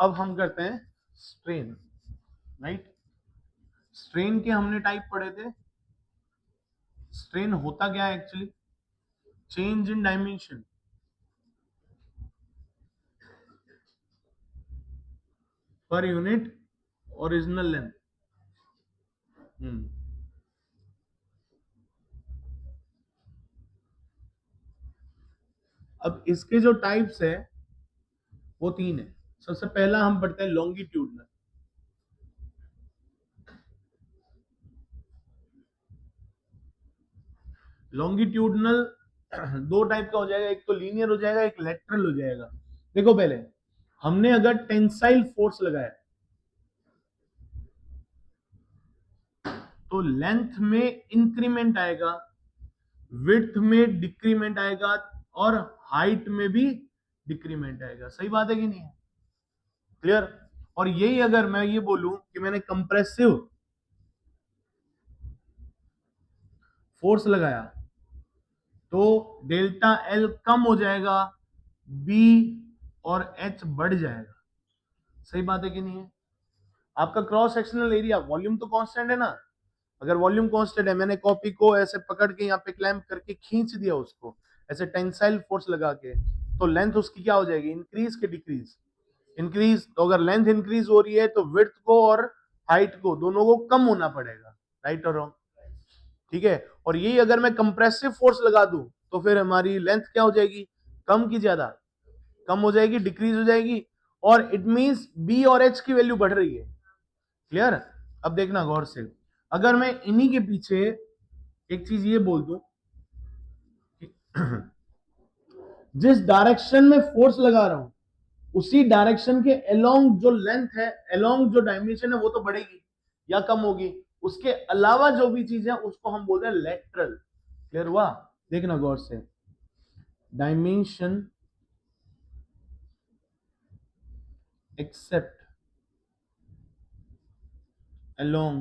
अब हम करते हैं स्ट्रेन, राइट। स्ट्रेन के हमने टाइप पढ़े थे। स्ट्रेन होता क्या है actually? Change in dimension per unit original length. अब इसके जो टाइप्स है वो तीन है। सबसे पहला हम पढ़ते हैं लॉन्गिट्यूडनल। लॉन्गिट्यूडनल दो टाइप का हो जाएगा, एक तो लीनियर हो जाएगा, एक लेटरल हो जाएगा। देखो पहले हमने अगर टेंसाइल फोर्स लगाया तो लेंथ में इंक्रीमेंट आएगा, विड्थ में डिक्रीमेंट आएगा और हाइट में भी डिक्रीमेंट आएगा। सही बात है कि नहीं है? क्लियर? और यही अगर मैं ये बोलूं कि मैंने कंप्रेसिव फोर्स लगाया तो डेल्टा एल कम हो जाएगा, बी और एच बढ़ जाएगा। सही बात है कि नहीं है? आपका क्रॉस सेक्शनल एरिया, वॉल्यूम तो कांस्टेंट है ना। अगर वॉल्यूम कांस्टेंट है, मैंने कॉपी को ऐसे पकड़ के यहाँ पे क्लैंप करके खींच दिया उसको ऐसे टेंसाइल फोर्स लगा के, तो लेंथ उसकी क्या हो जाएगी? इंक्रीज के डिक्रीज? इंक्रीज। तो अगर लेंथ इंक्रीज हो रही है तो विड्थ को और हाइट को दोनों को कम होना पड़ेगा। राइट और रॉन्ग? ठीक है। और यही अगर मैं कंप्रेसिव फोर्स लगा दूं तो फिर हमारी लेंथ क्या हो जाएगी? कम की ज्यादा? कम हो जाएगी, डिक्रीज हो जाएगी। और इट मींस बी और एच की वैल्यू बढ़ रही है। क्लियर? अब देखना गौर से, अगर मैं इन्हीं के पीछे एक चीज ये बोल दूं जिस डायरेक्शन में फोर्स लगा रहा हूं उसी डायरेक्शन के अलोंग जो लेंथ है, अलोंग जो डायमेंशन है, वो तो बढ़ेगी या कम होगी। उसके अलावा जो भी चीज है उसको हम बोलते हैं लेटरल। क्लियर हुआ? देखना गौर से, dimension except along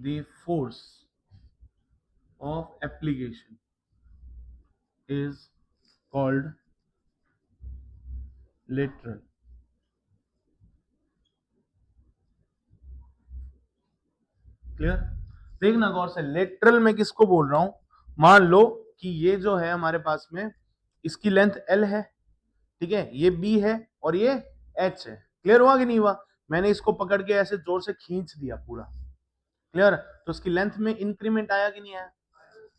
the force of application is called lateral. Clear? देखना गौर से, लेटरल में किसको बोल रहा हूं? मान लो कि ये जो है हमारे पास में, इसकी लेंथ L है, ठीक है, ये B है और ये H है। क्लियर हुआ कि नहीं हुआ? मैंने इसको पकड़ के ऐसे जोर से खींच दिया पूरा। क्लियर? तो इसकी लेंथ में इंक्रीमेंट आया कि नहीं आया?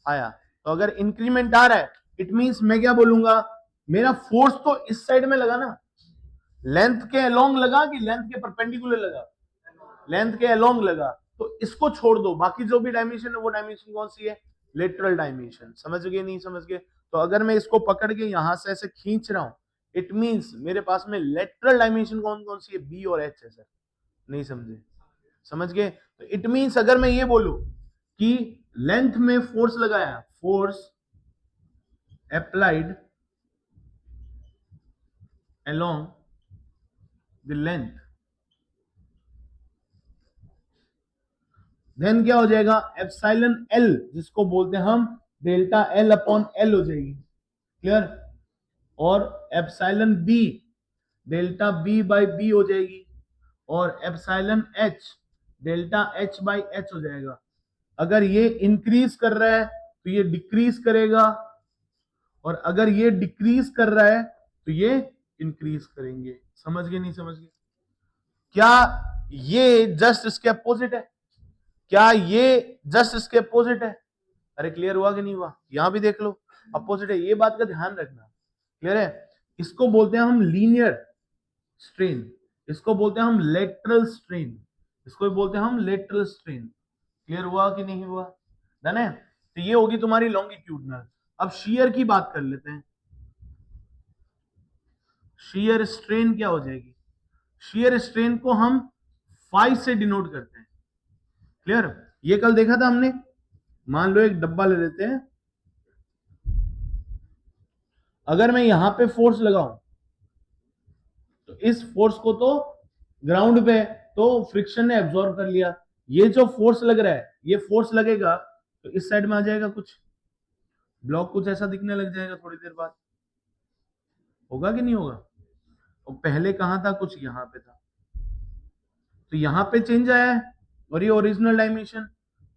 आया। तो अगर इंक्रीमेंट आ रहा है इट मींस मैं क्या बोलूंगा, मेरा फोर्स तो इस साइड में लगा ना, लेंथ के अलोंग लगा कि लेंथ के परपेंडिकुलर लगा? लेंथ के अलोंग लगा। तो इसको छोड़ दो, बाकी जो भी डायमेंशन है वो डायमेंशन कौन सी है? Lateral dimension. समझ गए नहीं समझ गए? तो अगर मैं इसको पकड़ के यहां से ऐसे खींच रहा हूं इट मींस मेरे पास में लेटरल डायमेंशन कौन कौन सी है? बी और एच है सर। नहीं समझे? समझ गए? तो इट मींस अगर मैं ये बोलूं कि लेंथ में फोर्स लगाया, force applied along the length, then क्या हो जाएगा? एप्सिलॉन एल, जिसको बोलते हैं हम डेल्टा एल अपॉन एल हो जाएगी। क्लियर? और epsilon B delta B by B हो जाएगी। और epsilon H delta H by H हो जाएगा। अगर ये इंक्रीज कर रहा है तो ये डिक्रीज करेगा, और अगर ये डिक्रीज कर रहा है तो ये इंक्रीज करेंगे। समझ गए नहीं समझ गए? क्या ये जस्ट इसके अपोजिट है? क्या ये जस्ट इसके अपोजिट है? अरे क्लियर हुआ कि नहीं हुआ? यहां भी देख लो, अपोजिट है। ये बात का ध्यान रखना। क्लियर है? इसको बोलते हैं हम लीनियर स्ट्रेन, इसको बोलते हैं हम लेटरल स्ट्रेन, इसको भी बोलते हैं हम लेटरल स्ट्रेन। क्लियर हुआ कि नहीं हुआ? डन है? तो ये होगी तुम्हारी लॉन्गिट्यूडनल। अब शियर की बात कर लेते हैं। शियर स्ट्रेन क्या हो जाएगी? शियर स्ट्रेन को हम फाई से डिनोट करते हैं। क्लियर? ये कल देखा था हमने। मान लो एक डब्बा ले लेते हैं, अगर मैं यहां पे फोर्स लगाऊं तो इस फोर्स को तो ग्राउंड पे तो फ्रिक्शन ने एब्जॉर्ब कर लिया। ये जो फोर्स लग रहा है ये फोर्स लगेगा तो इस साइड में आ जाएगा, कुछ ब्लॉक कुछ ऐसा दिखने लग जाएगा थोड़ी देर बाद। होगा कि नहीं होगा? और पहले कहां था, कुछ यहां पे था, तो यहां पे चेंज आया है और ये ओरिजिनल डायमेंशन,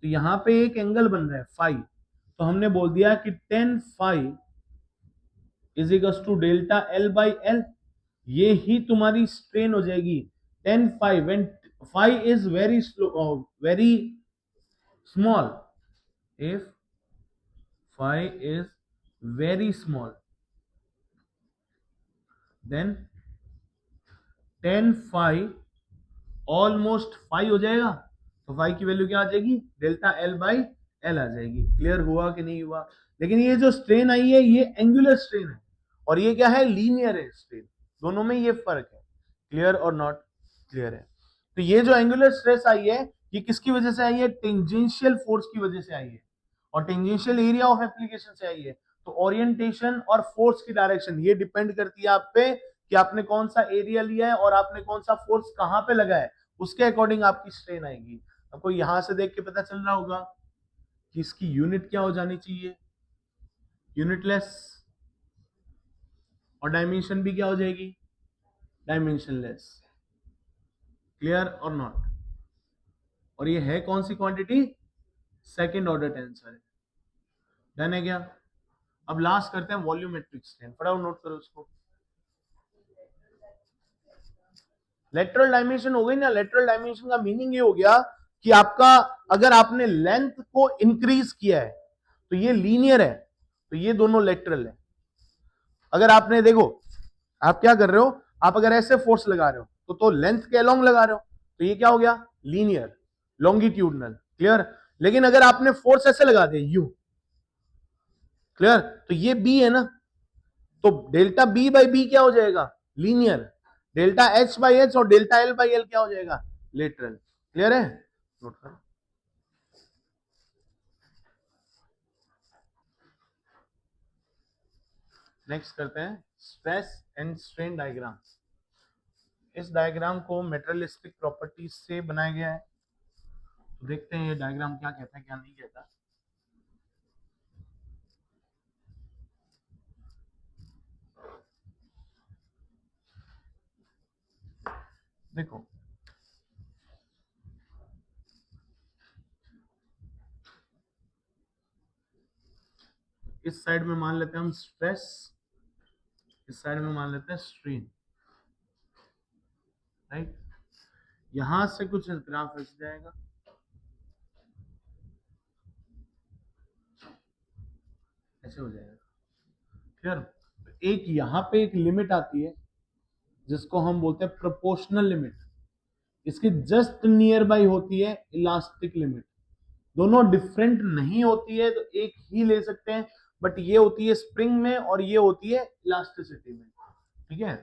तो यहां पे एक एंगल बन रहा है फाई, तो हमने बोल दिया कि tan phi is equal to delta L by L, ये ही तुम्हारी स्ट्रेन हो जाएगी। Tan phi when phi is very slow very small, if phi is very small then tan phi almost phi हो जाएगा, तो फाई की वैल्यू क्या आ जाएगी, डेल्टा एल बाई एल आ जाएगी। क्लियर हुआ कि नहीं हुआ? लेकिन ये जो स्ट्रेन आई है ये एंगुलर स्ट्रेन है और ये क्या है, लीनियर है स्ट्रेन, दोनों में ये फर्क है। क्लियर और नॉट क्लियर है? तो ये जो एंगुलर स्ट्रेस आई है ये किसकी वजह से आई है, टेंजेंशियल फोर्स की वजह से आई है और टेंजेंशियल एरिया ऑफ एप्लीकेशन से आई है। तो ओरिएंटेशन और फोर्स की डायरेक्शन ये डिपेंड करती है आप पे कि आपने कौन सा एरिया लिया है और आपने कौन सा फोर्स कहां पे लगा है, उसके अकॉर्डिंग आपकी स्ट्रेन आएगी। आपको यहां से देख के पता चल रहा होगा कि इसकी यूनिट क्या हो जानी चाहिए, यूनिटलेस, और डायमेंशन भी क्या हो जाएगी, डायमेंशनलेस। क्लियर और नॉट? और ये है कौन सी क्वांटिटी, सेकंड ऑर्डर टेंसर है। डन है क्या? अब लास्ट करते हैं वॉल्यूमेट्रिक स्ट्रेन, फटाफट नोट करो उसको। लेटरल डायमेंशन हो गई ना, लेटरल डायमेंशन का मीनिंग ये हो गया कि आपका अगर आपने लेंथ को इंक्रीज किया है तो ये लीनियर है, तो ये दोनों लेटरल है। अगर आपने देखो आप क्या कर रहे हो, आप अगर ऐसे फोर्स लगा रहे हो तो लेंथ के अलोंग लगा रहे हो, तो ये क्या हो गया, लीनियर लॉन्गिट्यूडनल। क्लियर? लेकिन अगर आपने फोर्स ऐसे लगा दिया यू, क्लियर, तो ये बी है ना, तो डेल्टा बी बाई बी क्या हो जाएगा, linear. Delta H by H और डेल्टा एल बाई एल क्या हो जाएगा, लेटरल। क्लियर है? नोट करो। नेक्स्ट करते हैं स्ट्रेस एंड स्ट्रेन डायग्राम। इस डायग्राम को मेटेरियलिस्टिक प्रॉपर्टीज से बनाया गया है, तो देखते हैं ये डायग्राम क्या कहता है क्या नहीं कहता। देखो इस साइड में मान लेते हैं हम स्ट्रेस, इस साइड में मान लेते हैं स्ट्रेन, राइट। यहां से कुछ ग्राफ रच जाएगा, ऐसे हो जाएगा। क्लियर? एक यहां पे एक लिमिट आती है जिसको हम बोलते हैं प्रोपोर्शनल लिमिट, इसके जस्ट नियर बाई होती है इलास्टिक लिमिट। दोनों डिफरेंट नहीं होती है तो एक ही ले सकते हैं, बट ये होती है स्प्रिंग में और ये होती है इलास्टिसिटी में। ठीक है?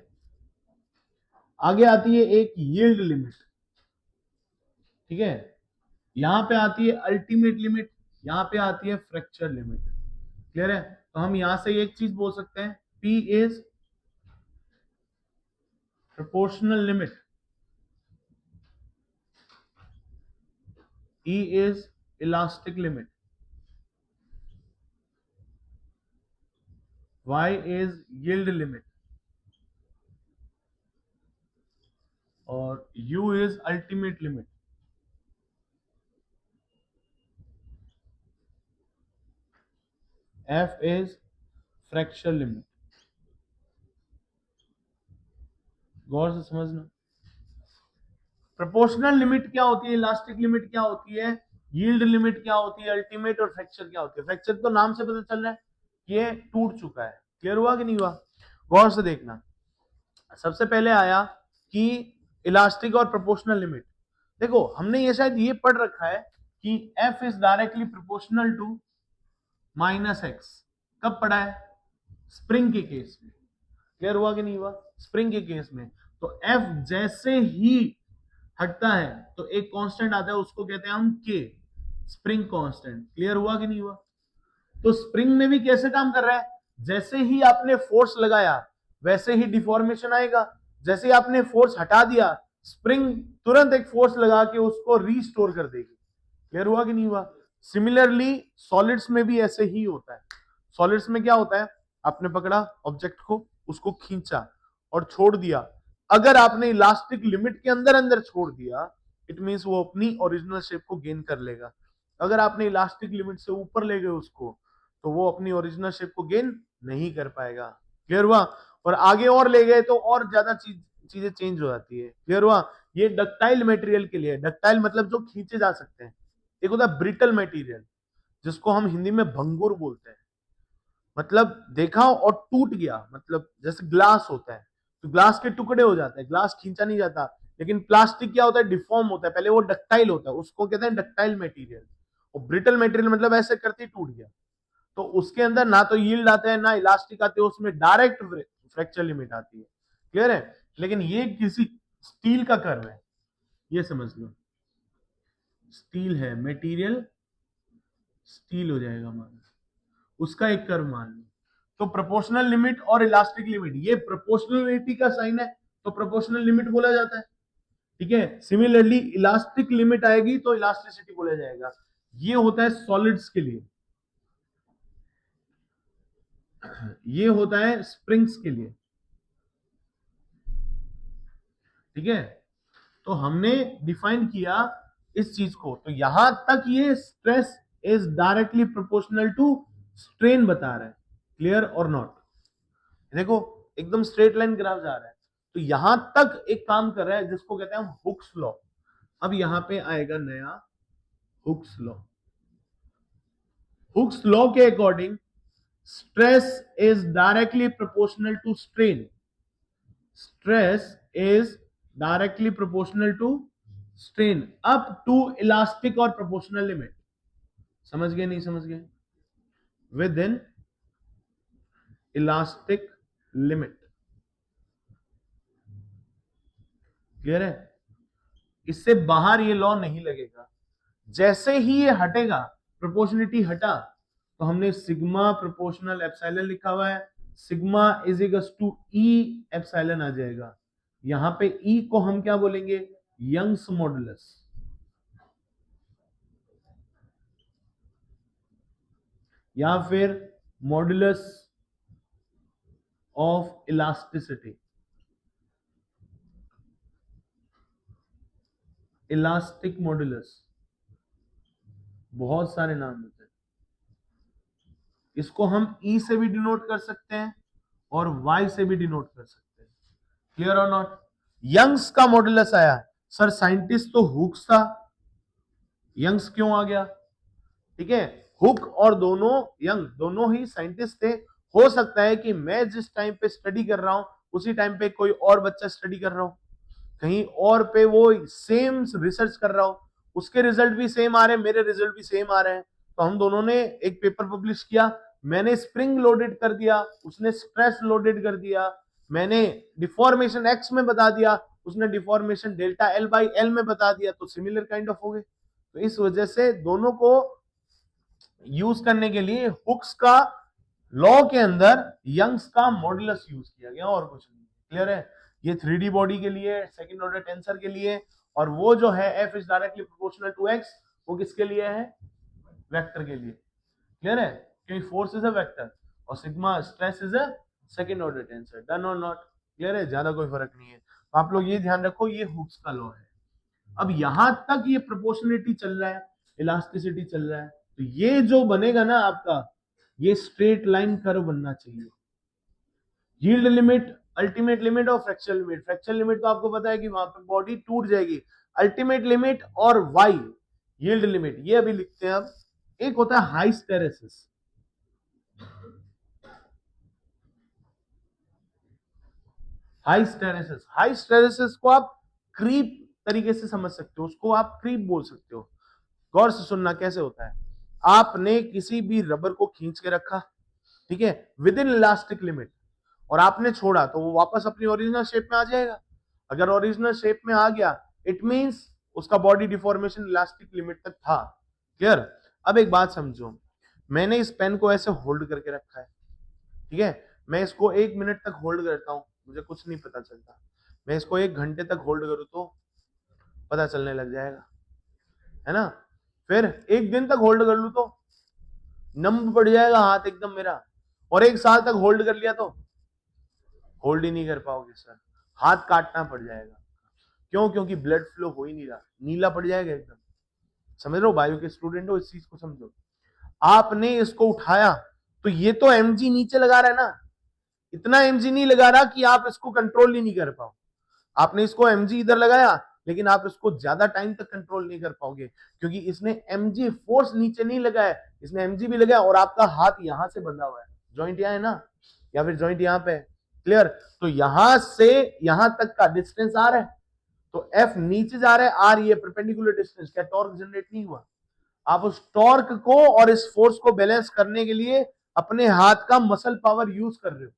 आगे आती है एक यील्ड लिमिट, ठीक है, यहां पे आती है अल्टीमेट लिमिट, यहां पे आती है फ्रैक्चर लिमिट। क्लियर है? तो हम यहां से एक चीज बोल सकते हैं, P is proportional limit, E is elastic limit, Y is yield limit और U is ultimate limit। F is fracture limit। गौर से समझना, प्रोपोर्शनल लिमिट क्या होती है, इलास्टिक लिमिट क्या होती है, यील्ड लिमिट क्या होती है, अल्टीमेट और फ्रैक्चर क्या होती है। फ्रैक्चर तो नाम से पता चल रहा है कि ये टूट चुका है। क्लियर हुआ कि नहीं हुआ? गौर से देखना, सबसे पहले आया कि इलास्टिक और प्रोपोर्शनल लिमिट। देखो हमने ये शायद ये पढ़ रखा है कि F is directly proportional to minus x. कब पढ़ा है? स्प्रिंग के केस में। क्लियर हुआ कि नहीं हुआ? स्प्रिंग के केस में तो F जैसे ही हटता है तो एक कांस्टेंट आता है, उसको कहते हैं हम K, स्प्रिंग कांस्टेंट। क्लियर हुआ कि नहीं हुआ? तो स्प्रिंग में भी कैसे काम कर रहा है, जैसे ही आपने फोर्स लगाया वैसे ही डिफॉर्मेशन आएगा, जैसे ही आपने फोर्स हटा दिया स्प्रिंग तुरंत एक फोर्स लगा के उसको रीस्टोर कर देगी। क्लियर हुआ कि नहीं हुआ? सिमिलरली सॉलिड्स में भी ऐसे ही होता है। सॉलिड्स में क्या होता है, आपने पकड़ा ऑब्जेक्ट को, उसको खींचा और छोड़ दिया, अगर आपने इलास्टिक लिमिट के अंदर अंदर छोड़ दिया, इट मींस वो अपनी ओरिजिनल शेप को गेन कर लेगा। अगर आपने इलास्टिक लिमिट से ऊपर ले गए उसको, तो वो अपनी ओरिजिनल शेप को गेन नहीं कर पाएगा। क्लियर हुआ? और आगे और ले गए तो और ज्यादा चीजें चेंज हो जाती है। क्लियर हुआ? ये डक्टाइल मटेरियल के लिए। डक्टाइल मतलब जो खींचे जा सकते हैं। एक होता है ब्रिटल मटेरियल, जिसको हम हिंदी में भंगुर बोलते हैं। मतलब देखा और टूट गया, मतलब जैसे ग्लास होता है तो ग्लास के टुकड़े हो जाते हैं, ग्लास खींचा नहीं जाता। लेकिन प्लास्टिक क्या होता है? डिफॉर्म होता है, पहले वो डक्टाइल होता है, उसको कहते हैं डक्टाइल मटेरियल। और ब्रिटल मटेरियल मतलब ऐसे करते ही टूट गया। तो उसके अंदर ना तो यील्ड आता है ना इलास्टिक आते हैं, उसमें डायरेक्ट फ्रैक्चर लिमिट आती है। क्लियर है? लेकिन ये किसी स्टील का कर्व है, ये समझ लो। स्टील है मटेरियल, स्टील हो जाएगा हमारा, उसका एक कर्व मान लो। तो प्रोपोर्शनल लिमिट और इलास्टिक लिमिट, ये प्रोपोर्शनलिटी का साइन है, तो प्रोपोर्शनल लिमिट बोला जाता है। ठीक है? सिमिलरली इलास्टिक लिमिट आएगी तो इलास्टिसिटी बोला जाएगा। ये होता है सॉलिड्स के लिए, ये होता है स्प्रिंग्स के लिए। ठीक है? तो हमने डिफाइन किया इस चीज को। तो यहां तक ये stress is directly proportional to strain बता रहा है। क्लियर और नॉट? देखो एकदम स्ट्रेट लाइन ग्राफ जा रहा है। तो यहां तक एक काम कर रहा है जिसको कहते हैं हम हुक्स लॉ। अब यहां पे आएगा नया हुक्स लॉ। हुक्स लॉ के according stress is directly proportional to strain. Stress is directly proportional to strain up to elastic और प्रोपोर्शनल लिमिट। समझ गए? नहीं समझ गए? Within elastic limit. Clear है? इससे बाहर ये लॉ नहीं लगेगा। जैसे ही ये हटेगा, प्रोपोर्शनलिटी हटा, तो हमने सिग्मा प्रोपोर्शनल एप्सिलॉन लिखा हुआ है, sigma is equals to E epsilon आ जाएगा। यहां पे ई को हम क्या बोलेंगे? यंग्स मॉडुलस, या फिर modulus of elasticity. Elastic modulus, बहुत सारे नाम होते हैं। इसको हम ई से भी डिनोट कर सकते हैं और वाई से भी डिनोट कर सकते हैं। क्लियर और नॉट? यंग्स का मॉडुलस आया सर, साइंटिस्ट तो हुक्स था, यंग्स क्यों आ गया? ठीक है, हुक और दोनों यंग दोनों ही साइंटिस्ट थे। हो सकता है कि मैं जिस टाइम पे स्टडी कर रहा हूं उसी टाइम पे कोई और बच्चा स्टडी कर रहा हो, कहीं और पे वो सेम रिसर्च कर रहा हो, उसके रिजल्ट भी सेम आ रहे हैं, मेरे रिजल्ट भी सेम आ रहे हैं। तो हम दोनों ने एक पेपर पब्लिश किया, मैंने स्प्रिंग लोडेड कर दिया, उसने स्ट्रेस लोडेड कर दिया, मैंने डिफॉर्मेशन एक्स में बता दिया, उसने deformation delta L by L में बता दिया, तो सिमिलर काइंड ऑफ हो गए। तो इस वजह से दोनों को यूज करने के लिए हुक्स का लॉ के अंदर यंग्स का मॉडुलस यूज किया गया और कुछ नहीं। क्लियर है? ये 3D बॉडी के लिए, सेकंड ऑर्डर टेंसर के लिए, और वो जो है f is directly proportional to x, वो किसके लिए है? वेक्टर के लिए। क्लियर है? क्योंकि फोर्स इज अ वेक्टर और sigma stress is a second order tensor. Done और नॉट? क्लियर है? ज्यादा कोई फर्क नहीं है। तो आप लोग ये ध्यान रखो, ये हुक्स का लॉ है। अब यहां तक ये प्रोपोर्शनलिटी चल रहा है, इलास्टिसिटी चल रहा है, तो ये जो बनेगा ना आपका, ये स्ट्रेट लाइन कर्व बनना चाहिए। यील्ड लिमिट, अल्टीमेट लिमिट और फ्रैक्चर लिमिट। फ्रैक्चर लिमिट तो आपको पता है कि वहां पे बॉडी टूट जाएगी। अल्टीमेट लिमिट और वाई यील्ड लिमिट, ये अभी लिखते हैं। अब एक होता है हाइस्टेरेसिस। हाइस्टेरेसिस, हाइस्टेरेसिस को आप क्रीप तरीके से समझ सकते हो, उसको आप क्रीप बोल सकते हो। गौर से सुनना कैसे होता है। आपने किसी भी रबर को खींच के रखा, ठीक है, विद इन इलास्टिक लिमिट, और आपने छोड़ा तो वो वापस अपनी ओरिजिनल शेप में आ जाएगा। अगर ओरिजिनल शेप में आ गया, इट मींस उसका बॉडी डिफॉर्मेशन इलास्टिक लिमिट तक था। क्लियर? अब एक बात समझो, मैंने इस पेन को ऐसे होल्ड करके रखा है, ठीक है, मैं इसको 1 मिनट तक होल्ड करता हूं, मुझे कुछ नहीं पता चलता। मैं इसको 1 घंटे तक होल्ड करूं तो पता चलने लग जाएगा, है ना? फिर 1 दिन तक होल्ड कर लू तो नंब पड़ जाएगा हाथ एकदम मेरा, और 1 साल तक होल्ड कर लिया तो होल्ड ही नहीं कर पाओगे सर। हाथ काटना पड़ जाएगा। क्यों? क्योंकि ब्लड फ्लो हो ही नहीं रहा, नीला पड़ जाएगा एकदम। समझ रहे हो? बायो के स्टूडेंट हो, इस चीज को समझो। आपने इसको उठाया तो ये तो एमजी नीचे लगा रहा है ना, इतना एमजी नहीं लगा रहा कि आप इसको कंट्रोल ही नहीं कर पाओ। आपने इसको एमजी इधर लगाया, लेकिन आप इसको ज्यादा टाइम तक कंट्रोल नहीं कर पाओगे, क्योंकि इसने एमजी फोर्स नीचे नहीं लगाया, इसने एमजी भी लगाया, और आपका हाथ यहां से बंधा हुआ है, जॉइंट यहां है ना, या फिर जॉइंट यहां पे। क्लियर? तो यहां से यहां तक का डिस्टेंस आर है, तो एफ नीचे जा रहा है, आर ये परपेंडिकुलर डिस्टेंस, क्या टॉर्क जनरेट नहीं हुआ? आप उस टॉर्क को और इस फोर्स को बैलेंस करने के लिए अपने हाथ का मसल पावर यूज कर रहे हो।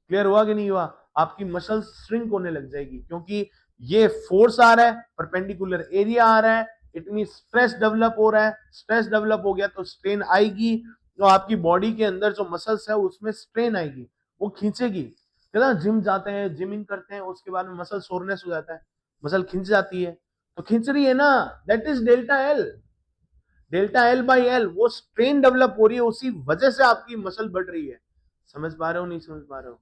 क्लियर हुआ कि नहीं हुआ? आपकी मसल श्रिंक होने लग जाएगी, क्योंकि ये फोर्स आ रहा है, परपेंडिकुलर एरिया आ रहा है, इट मीन स्ट्रेस डेवलप हो रहा है। स्ट्रेस डेवलप हो गया तो स्ट्रेन आएगी, तो आपकी बॉडी के अंदर जो मसल्स है उसमें स्ट्रेन आएगी, वो खींचेगी। ना, जिम जाते हैं, जिमिंग करते हैं, उसके बाद में मसल सोरनेस हो जाता है, मसल खींच जाती है, तो खींच रही है ना, that is delta L. Delta L by L, वो स्ट्रेन डेवलप हो रही है, उसी वजह से आपकी मसल बढ़ रही है। समझ पा रहे हो? नहीं समझ पा रहे हो?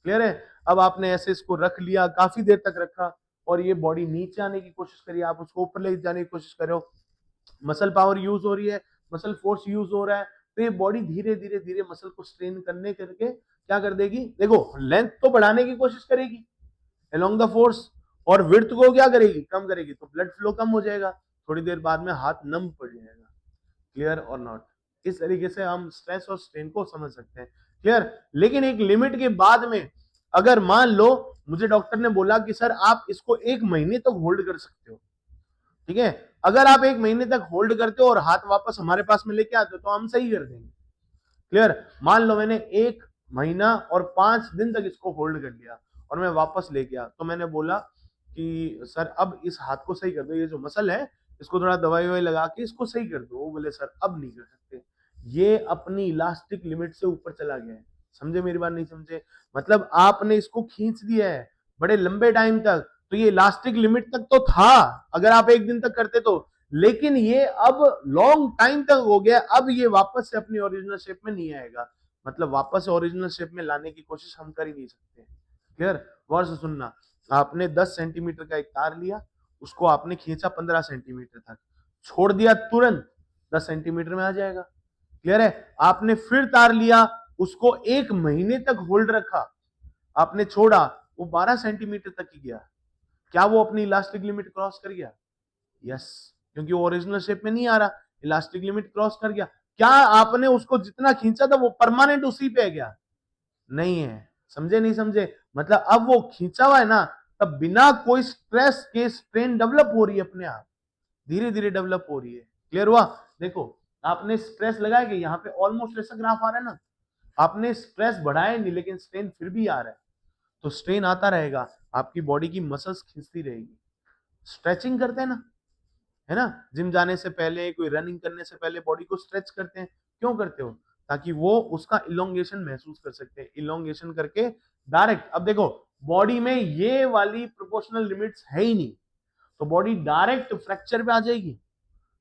क्लियर है? अब आपने ऐसे इसको रख लिया, काफी देर तक रखा, और ये बॉडी नीचे आने की कोशिश करी, आप उसको ऊपर ले जाने की कोशिश कर रहे हो, मसल पावर यूज हो रही है, मसल फोर्स यूज हो रहा है, तो ये बॉडी धीरे धीरे धीरे मसल को स्ट्रेन करने करके क्या कर देगी? देखो, लेंथ तो बढ़ाने की कोशिश करेगी अलोंग द फोर्स, और विड्थ को क्या करेगी? कम करेगी, तो ब्लड फ्लो कम हो जाएगा, थोड़ी देर बाद में हाथ नम पड़ जाएगा। क्लियर और नॉट? इस तरीके से हम स्ट्रेस और स्ट्रेन को समझ सकते हैं। क्लियर? लेकिन एक लिमिट के बाद में, अगर मान लो मुझे डॉक्टर ने बोला कि सर आप इसको 1 महीने तक होल्ड कर सकते हो, ठीक है, अगर आप 1 महीने तक होल्ड करते हो और हाथ वापस हमारे पास में लेके आते हो, तो हम सही कर देंगे। क्लियर? मान लो मैंने 1 महीना और 5 दिन तक इसको होल्ड कर लिया और मैं वापस ले गया, तो मैंने बोला कि सर अब इस हाथ को सही कर दो, ये जो मसल है इसको थोड़ा दवाई ववाई लगा के इसको सही कर दो। वो बोले सर अब नहीं कर सकते, ये अपनी इलास्टिक लिमिट से ऊपर चला गया है। समझे मेरी बात? नहीं समझे? मतलब आपने इसको खींच दिया है बड़े लंबे टाइम तक, तो ये इलास्टिक लिमिट तक तो था अगर आप 1 दिन तक करते तो, लेकिन ये अब लॉन्ग टाइम तक हो गया, अब ये वापस से अपनी ओरिजिनल शेप में नहीं आएगा। मतलब वापस से ओरिजिनल शेप में लाने की कोशिश हम कर ही नहीं सकते। क्लियर? गौर से सुनना, आपने 10 सेंटीमीटर का एक तार लिया, उसको आपने खींचा 15 सेंटीमीटर तक, छोड़ दिया, तुरंत 10 सेंटीमीटर में आ जाएगा। क्लियर है? आपने फिर तार लिया, उसको 1 महीने तक होल्ड रखा, आपने छोड़ा, वो 12 सेंटीमीटर तक ही गया, क्या वो अपनी इलास्टिक लिमिट क्रॉस कर गया? यस, क्योंकि वो ओरिजिनल शेप में नहीं आ रहा, इलास्टिक लिमिट क्रॉस कर गया। क्या आपने उसको जितना खींचा था वो परमानेंट उसी पे है क्या? नहीं है। समझे नहीं समझे? मतलब अब वो खींचा हुआ है ना, तब बिना कोई स्ट्रेस के स्ट्रेन डेवलप हो रही है, अपने आप धीरे धीरे डेवलप हो रही है। क्लियर हुआ? देखो, आपने स्ट्रेस लगाया कि यहाँ पे ऑलमोस्ट ऐसा ग्राफ आ रहा है ना, आपने स्ट्रेस बढ़ाया नहीं, लेकिन स्ट्रेन फिर भी आ रहा है, तो स्ट्रेन आता रहेगा, आपकी बॉडी की मसल्स खींचती रहेगी। स्ट्रेचिंग करते हैं ना, है ना, जिम जाने से पहले, कोई रनिंग करने से पहले बॉडी को स्ट्रेच करते हैं। क्यों करते हो? ताकि वो उसका इलोंगेशन महसूस कर सकते हैं, इलोंगेशन करके डायरेक्ट। अब देखो, बॉडी में ये वाली प्रोपोर्शनल लिमिट्स है ही नहीं, तो बॉडी डायरेक्ट फ्रैक्चर पे आ जाएगी।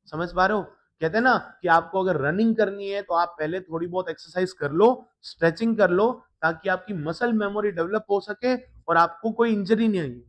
समझ पा रहे हो? कहते हैं ना कि आपको अगर रनिंग करनी है तो आप पहले थोड़ी बहुत एक्सरसाइज कर लो, स्ट्रेचिंग कर लो, ताकि आपकी मसल मेमोरी डेवलप हो सके और आपको कोई इंजरी नहीं आएगी।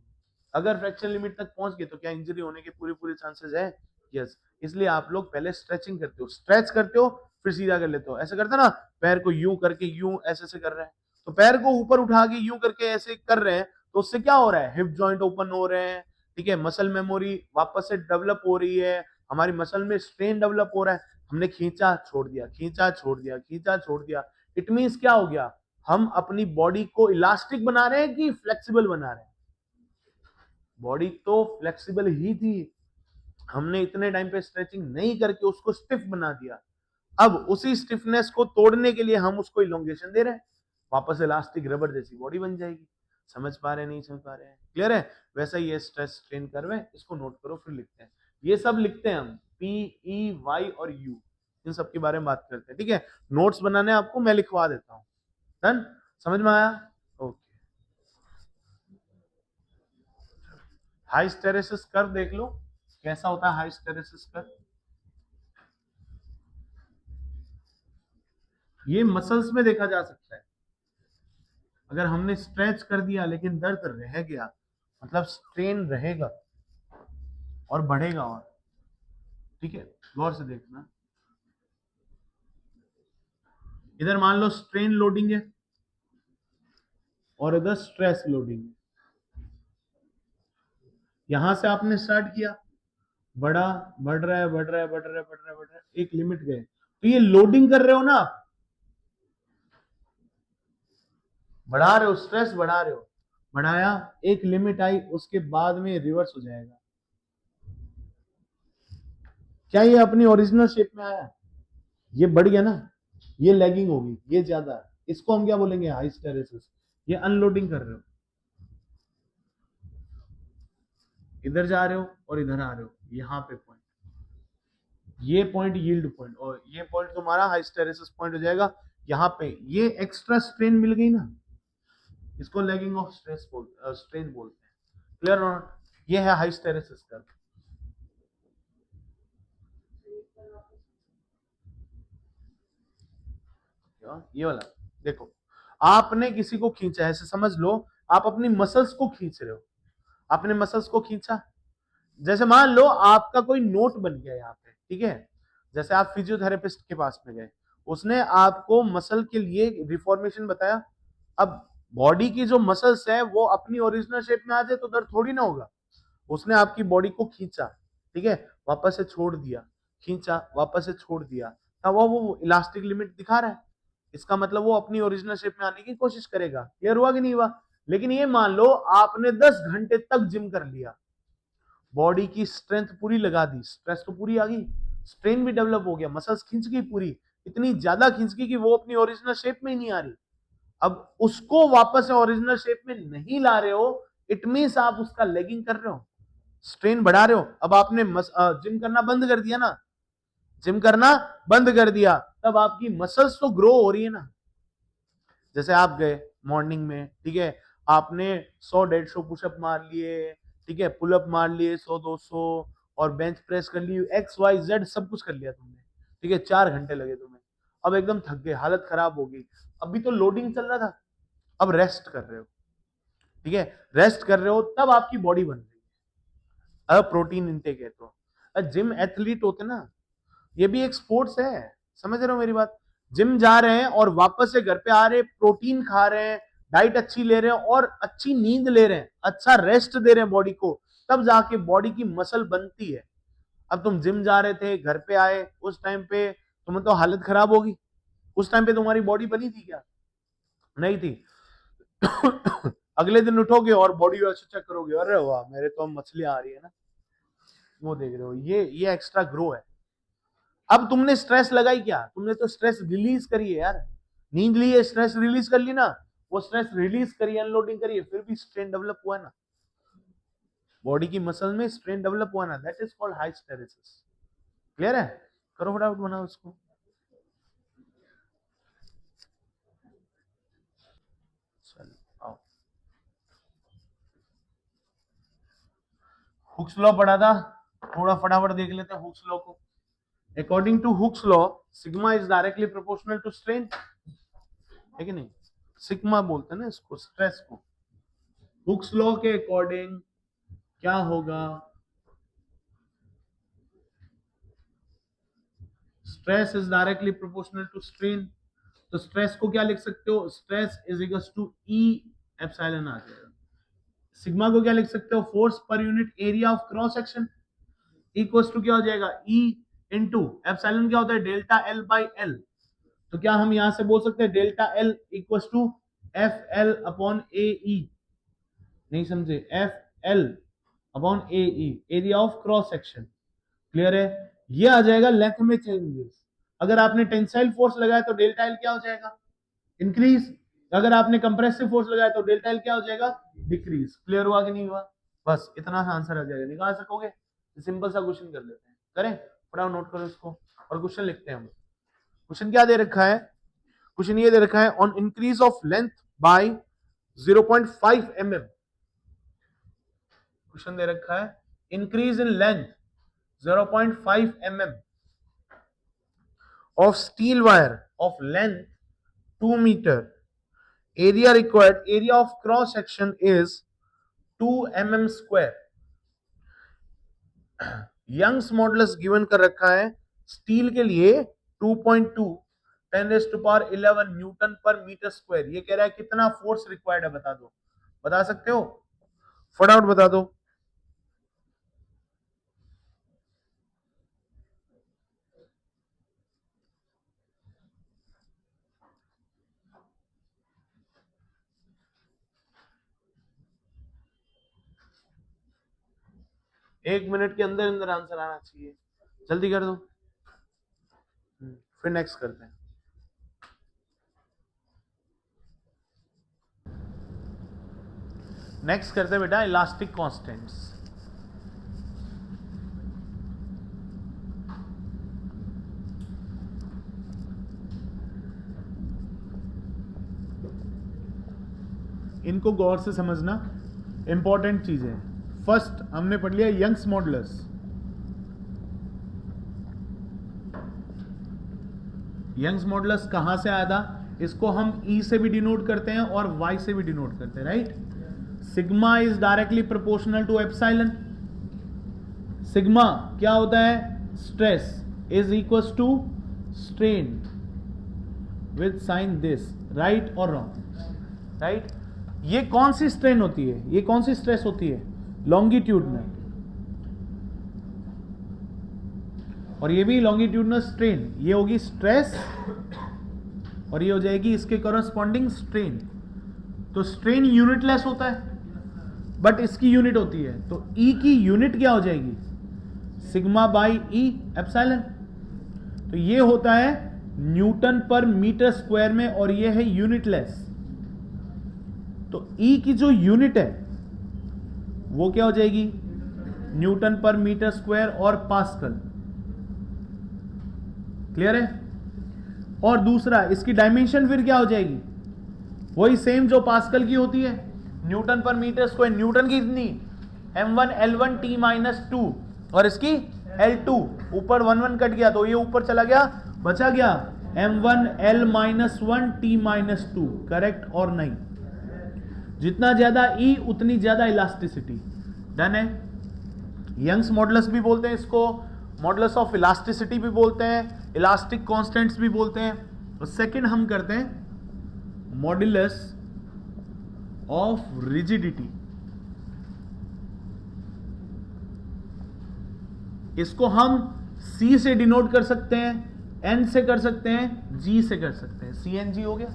अगर फ्रैक्चर लिमिट तक पहुंच गए तो क्या इंजरी होने के पूरे पूरे चांसेस है? यस। इसलिए आप लोग पहले स्ट्रेचिंग करते हो, स्ट्रेच करते हो, फिर सीधा कर लेते हो। ऐसे करते ना, पैर को यूं करके यूं ऐसे से कर रहे हैं, तो पैर को ऊपर उठा के यूं करके ऐसे कर रहे हैं, तो उससे क्या हो रहा है? हिप जॉइंट ओपन हो रहे हैं, ठीक है, मसल मेमोरी वापस से डेवलप हो रही है, हमारी मसल में स्ट्रेन डेवलप हो रहा है। हमने खींचा छोड़ दिया, खींचा छोड़ दिया, खींचा छोड़ दिया, इट मींस क्या हो गया? हम अपनी बॉडी को इलास्टिक बना रहे हैं कि फ्लेक्सिबल बना रहे हैं? बॉडी तो फ्लेक्सिबल ही थी, हमने इतने टाइम पे स्ट्रेचिंग नहीं करके उसको स्टिफ बना दिया। अब उसी स्टिफनेस को तोड़ने के लिए हम उसको इलोंगेशन दे रहे हैं, वापस इलास्टिक रबर जैसी बॉडी बन जाएगी। समझ पा रहे हैं? नहीं समझ पा रहे हैं? क्लियर है? वैसा ही है स्ट्रेस स्ट्रेन कर्व है, इसको नोट करो, फिर लिखते हैं। ये सब लिखते हैं हम, पी, ई, वाई और यू, इन सब के बारे में बात करते हैं। ठीक है, नोट्स बनाने आपको मैं लिखवा देता हूँ। डन? समझ में आया? ओके। हाइस्टेरेसिस कर्व देख लो, कैसा होता है हाइस्टेरेसिस कर्व। ये मसल्स में देखा जा सकता है, अगर हमने स्ट्रेच कर दिया लेकिन दर्द रह गया, मतलब स्ट्रेन रहेगा और बढ़ेगा और, ठीक है, गौर से देखना। इधर मान लो स्ट्रेन लोडिंग है और इधर स्ट्रेस लोडिंग है। यहां से आपने स्टार्ट किया, बढ़ा, बढ़ रहा है, बढ़ रहा है, बढ़ रहा है, बढ़ रहा है, बढ़ रहा है, एक लिमिट गए, तो ये लोडिंग कर रहे हो ना आप, बढ़ा रहे हो, स्ट्रेस बढ़ा रहे हो, बढ़ाया, एक लिमिट आई, उसके बाद में रिवर्स हो जाएगा। क्या ये अपनी ओरिजिनल शेप में आया? ये बढ़ गया ना, ये लैगिंग होगी, ये ज्यादा, इसको हम क्या बोलेंगे, हाइस्टेरेसिस। ये अनलोडिंग कर रहे हो, इधर जा रहे हो और इधर आ रहे हो, यहाँ पे पॉइंट, ये पॉइंट यील्ड पॉइंट, और ये पॉइंट तुम्हारा हाइस्टेरेसिस पॉइंट हो जाएगा। यहाँ पे ये एक्स्ट्रा स्ट्रेन मिल गई ना, इसको लैगिंग ऑफ स्ट्रेन बोलते हैं। क्लियर और नॉट? ये है हाइस्टेरेसिस कर्व। ये वाला देखो, आपने किसी को खींचा, ऐसे समझ लो आप अपनी मसल्स को खींच रहे हो, आपने मसल्स को खींचा, जैसे मान लो आपका कोई नोट बन गया यहाँ पे, ठीक है, जैसे आप फिजियोथेरेपिस्ट के पास में गए, उसने आपको मसल के लिए रिफॉर्मेशन बताया। अब बॉडी की जो मसल्स है वो अपनी ओरिजिनल शेप में आ जाए तो दर्द थोड़ी ना होगा। उसने आपकी बॉडी को खींचा, ठीक है, वापस से छोड़ दिया, खींचा, वापस से छोड़ दिया, तब वो इलास्टिक लिमिट दिखा रहा है, इसका मतलब वो अपनी ओरिजिनल शेप में आने की कोशिश करेगा। क्लियर हुआ कि नहीं हुआ? लेकिन ये मान लो आपने 10 घंटे तक जिम कर लिया, बॉडी की स्ट्रेंथ पूरी लगा दी, स्ट्रेस तो पूरी आ गई, स्ट्रेन भी डेवलप हो गया, मसल्स खींच गई पूरी, इतनी ज्यादा खींच गई कि वो अपनी ओरिजिनल शेप में ही नहीं आ रही। अब उसको वापस से ओरिजिनल शेप में नहीं ला रहे हो, इट मींस आप उसका लेगिंग कर रहे हो, स्ट्रेन बढ़ा रहे हो। अब आपने जिम करना बंद कर दिया ना, जिम करना बंद कर दिया, तब आपकी मसल्स तो ग्रो हो रही है ना। जैसे आप गए मॉर्निंग में, ठीक है, आपने 100-150 पुशअप मार लिए, ठीक है, पुलअप मार लिए 100-200, और बेंच प्रेस कर ली, एक्स वाई जेड सब कुछ कर लिया तुमने, ठीक है, 4 घंटे लगे तुम्हें, अब एकदम थक गए, हालत खराब हो गई, अभी तो लोडिंग चल रहा था, अब रेस्ट कर रहे हो, ठीक है, रेस्ट कर रहे हो, तब आपकी बॉडी बन रही है, अब प्रोटीन इनटेक है तो। जिम एथलीट होते ना, ये भी एक स्पोर्ट्स है, समझ रहे हो मेरी बात? जिम जा रहे हैं और वापस से घर पे आ रहे हैं, प्रोटीन खा रहे हैं, डाइट अच्छी ले रहे हैं और अच्छी नींद ले रहे हैं, अच्छा रेस्ट दे रहे हैं बॉडी को, तब जाके बॉडी की मसल बनती है। अब तुम जिम जा रहे थे, घर पे आए, उस टाइम पे तुम्हें तो हालत खराब होगी, उस टाइम पे तुम्हारी बॉडी बनी थी क्या? नहीं थी। अगले दिन उठोगे और बॉडी वैसे चेक करोगे, अरे वाह मेरे तो मछली आ रही है ना, वो देख रहे हो, ये एक्स्ट्रा ग्रो है। अब तुमने स्ट्रेस लगाई क्या? तुमने तो स्ट्रेस रिलीज करी है यार, नींद ली है, स्ट्रेस रिलीज कर ली ना, वो स्ट्रेस रिलीज करिए, अनलोडिंग करिए, फिर भी स्ट्रेन डेवलप हुआ ना, बॉडी की मसल में स्ट्रेन डेवलप हुआ ना, दैट इज कॉल्ड हाइस्टेरेसिस। क्लियर है? करो फटाफट, बनाओ उसको। चलो आओ, हुक्स लॉ पढ़ा था, थोड़ा फटाफट देख लेते हैं हुक्स लॉ को। According to Hooke's law, sigma is directly proportional to strain, है कि नहीं? सिग्मा बोलते हैं ना इसको, स्ट्रेस को। हुक्स लॉ के अकॉर्डिंग क्या होगा? Stress is directly proportional to strain, तो स्ट्रेस को क्या लिख सकते हो? Stress is equal to E epsilon आ जाएगा। सिग्मा को क्या लिख सकते हो? फोर्स पर unit area of cross section, equal to क्या हो जाएगा? ई इंटू एप्सिलॉन, क्या होता है? Delta L by L. तो क्या हम यहां से बोल सकते हैं delta L equal to F L upon A ई? नहीं समझे? F L upon A E, area of cross section. Clear है? ये आ जाएगा लेंथ में चेंजेस। अगर आपने टेंसाइल फोर्स लगाया तो डेल्टा एल क्या हो जाएगा? इंक्रीज। अगर आपने कंप्रेसिव फोर्स लगाया तो डेल्टा एल क्या हो जाएगा? डिक्रीज। क्लियर हुआ कि नहीं हुआ? बस इतना सा आंसर आ जाएगा, निकाल सकोगे? सिंपल सा क्वेश्चन कर लेते हैं, करें? फटाफट नोट करो इसको और क्वेश्चन लिखते हैं हम। क्वेश्चन क्या दे रखा है? क्वेश्चन ये दे रखा है, on increase of length by 0.5 mm। Question दे रखा है, increase in length 0.5 mm of steel wire of length 2 meter, area required, area of cross section is 2 mm²। Young's modulus given कर रखा है स्टील के लिए 2.2 10⁻11 न्यूटन पर मीटर स्क्वायर। ये कह रहा है कितना फोर्स रिक्वायर्ड है, बता दो। बता सकते हो? फटाफट बता दो। एक मिनट के अंदर अंदर आंसर आना चाहिए, जल्दी कर दो। फिर नेक्स्ट करते हैं। नेक्स्ट करते हैं बेटा इलास्टिक कांस्टेंट्स। इनको गौर से समझना, इंपॉर्टेंट चीजें। फर्स्ट हमने पढ़ लिया यंग्स मॉडुलस। यंग्स मॉडुलस कहां से आया था? इसको हम E से भी डिनोट करते हैं और Y से भी डिनोट करते हैं, right? Sigma is directly proportional to epsilon. Sigma क्या होता है? Stress is equal to strain with sign this, right और रॉन्ग? राइट। ये कौन सी स्ट्रेन होती है? ये कौन सी स्ट्रेस होती है? लॉन्गिट्यूडनल। और ये भी लॉन्गिट्यूडनल स्ट्रेन। ये होगी स्ट्रेस और ये हो जाएगी इसके कॉरस्पॉन्डिंग स्ट्रेन। तो स्ट्रेन यूनिटलेस होता है बट इसकी यूनिट होती है, तो E की यूनिट क्या हो जाएगी? Sigma by E epsilon. तो ये होता है न्यूटन पर मीटर स्क्वायर में और ये है यूनिटलेस। तो E की जो यूनिट है वो क्या हो जाएगी? न्यूटन पर मीटर स्क्वायर और पास्कल। क्लियर है? और दूसरा इसकी डायमेंशन फिर क्या हो जाएगी? वही सेम जो पास्कल की होती है, न्यूटन पर मीटर स्क्वायर। न्यूटन की इतनी m1 L1 T-2 और इसकी L2। ऊपर 1 1 कट गया तो ये ऊपर चला गया, बचा गया m1 L-1 T-2। करेक्ट और नहीं? जितना ज्यादा E उतनी ज्यादा इलास्टिसिटी। डन है? यंग्स मॉडुलस भी बोलते हैं इसको, मॉडुलस ऑफ इलास्टिसिटी भी बोलते हैं, इलास्टिक कांस्टेंट्स भी बोलते हैं। और सेकंड हम करते हैं मॉडुलस ऑफ रिजिडिटी। इसको हम C से डिनोट कर सकते हैं, N से कर सकते हैं, G से कर सकते हैं। CNG हो गया।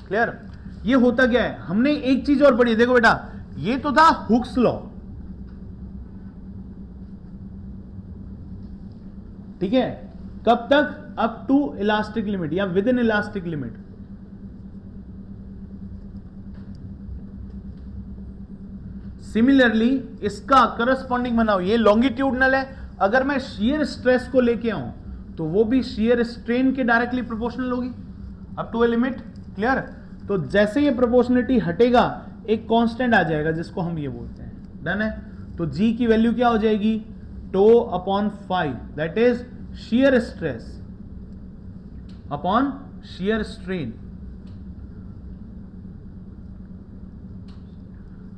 क्लियर? ये होता क्या है? हमने एक चीज और पढ़ी, देखो बेटा, ये तो था हुक्स लॉ, ठीक है? कब तक? अप टू इलास्टिक लिमिट या with in elastic limit. Similarly इसका करस्पॉन्डिंग बनाओ, ये लॉन्गिट्यूडनल है, अगर मैं शियर स्ट्रेस को लेके आऊं तो वो भी शियर स्ट्रेन के डायरेक्टली प्रोपोर्शनल होगी up to a limit. Clear? तो जैसे ये प्रोपोर्शनलिटी हटेगा एक कांस्टेंट आ जाएगा जिसको हम ये बोलते हैं। डन है? तो G की वैल्यू क्या हो जाएगी? Tau upon 5, that is shear stress upon shear strain,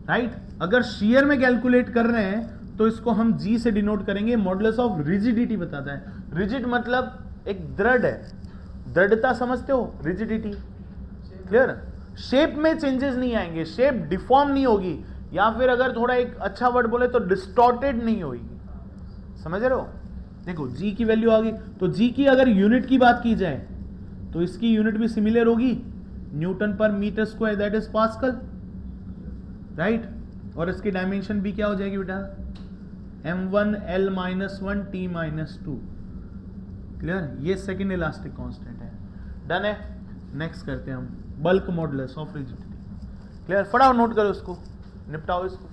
right? अगर शियर में कैलकुलेट कर रहे हैं तो इसको हम G से डिनोट करेंगे। मॉडुलस ऑफ रिजिडिटी बताता है। रिजिड मतलब एक दृढ़ है, दृढ़ता समझते हो? रिजिडिटी। क्लियर? शेप में चेंजेस नहीं आएंगे, शेप डिफॉर्म नहीं होगी, या फिर अगर थोड़ा एक अच्छा वर्ड बोले तो डिस्टॉर्टेड नहीं होगी। समझ रहे हो? देखो G की वैल्यू आ गई, तो G की अगर यूनिट की बात की जाए तो इसकी यूनिट भी सिमिलर होगी, न्यूटन पर metre square, that is pascal, right? और इसकी डायमेंशन भी क्या हो जाएगी बेटा? m1 L-1 T-2। क्लियर? ये सेकेंड इलास्टिक कांस्टेंट है। डन है? नेक्स्ट करते हैं हम bulk modulus of rigidity. Clear? फटाफट नोट करो इसको, निपटाओ इसको।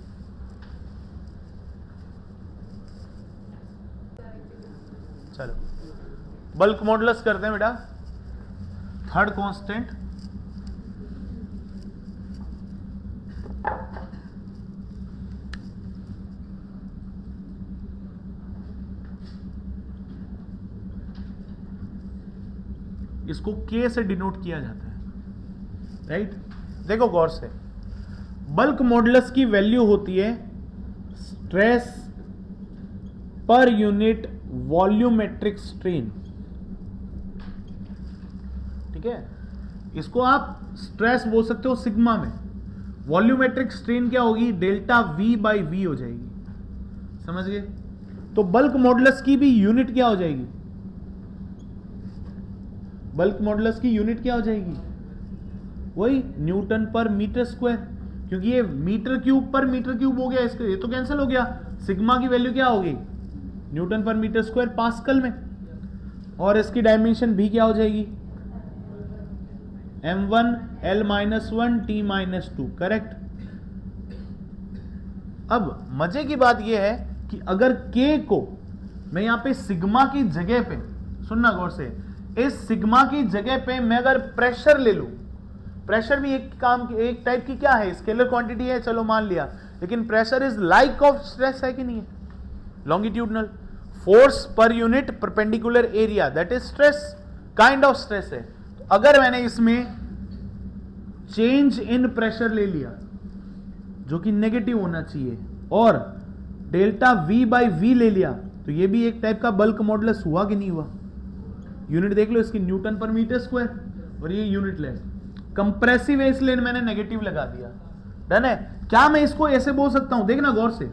चलो बल्क मॉडुलस करते हैं बेटा। थर्ड कांस्टेंट, इसको K से डिनोट किया जाता है, राइट? देखो गौर से, बल्क मॉडुलस की वैल्यू होती है stress per unit volumetric strain. ठीक है, इसको आप स्ट्रेस बोल सकते हो सिग्मा में। वॉल्यूमेट्रिक स्ट्रेन क्या होगी? डेल्टा वी बाई वी हो जाएगी। समझ गए? तो बल्क मॉडुलस की भी यूनिट क्या हो जाएगी? बल्क मॉडुलस की यूनिट क्या हो जाएगी? वही न्यूटन पर मीटर स्क्वायर, क्योंकि ये मीटर क्यूब पर मीटर क्यूब हो गया, इसके ये तो कैंसिल हो गया। सिग्मा की वैल्यू क्या होगी? न्यूटन पर मीटर स्क्वायर पास्कल में, और इसकी डायमेंशन भी क्या हो जाएगी? m1 l-1 t-2। करेक्ट। अब मजे की बात यह है कि अगर k को मैं यहां पे सिग्मा की जगह पे, सुनना गौर से, इस सिग्मा की जगह पे मैं अगर प्रेशर ले लूं, प्रेशर भी एक टाइप की क्या है? स्केलर क्वांटिटी है, चलो मान लिया, लेकिन pressure is like of stress है कि नहीं है? लॉन्गिट्यूडनल फोर्स पर unit perpendicular area, that is stress, kind of stress है। तो अगर मैंने इसमें चेंज इन प्रेशर ले लिया जो कि नेगेटिव होना चाहिए, और डेल्टा वी बाई वी ले लिया, तो ये भी एक टाइप का बल्क मॉडुलस हुआ कि नहीं हुआ? यूनिट देख लो इसकी, न्यूटन पर मीटर स्क्वायर, और ये यूनिट ले। कंप्रेसिव है इसलिए मैंने नेगेटिव लगा दिया। डन है? क्या मैं इसको ऐसे बोल सकता हूं? देखना गौर से,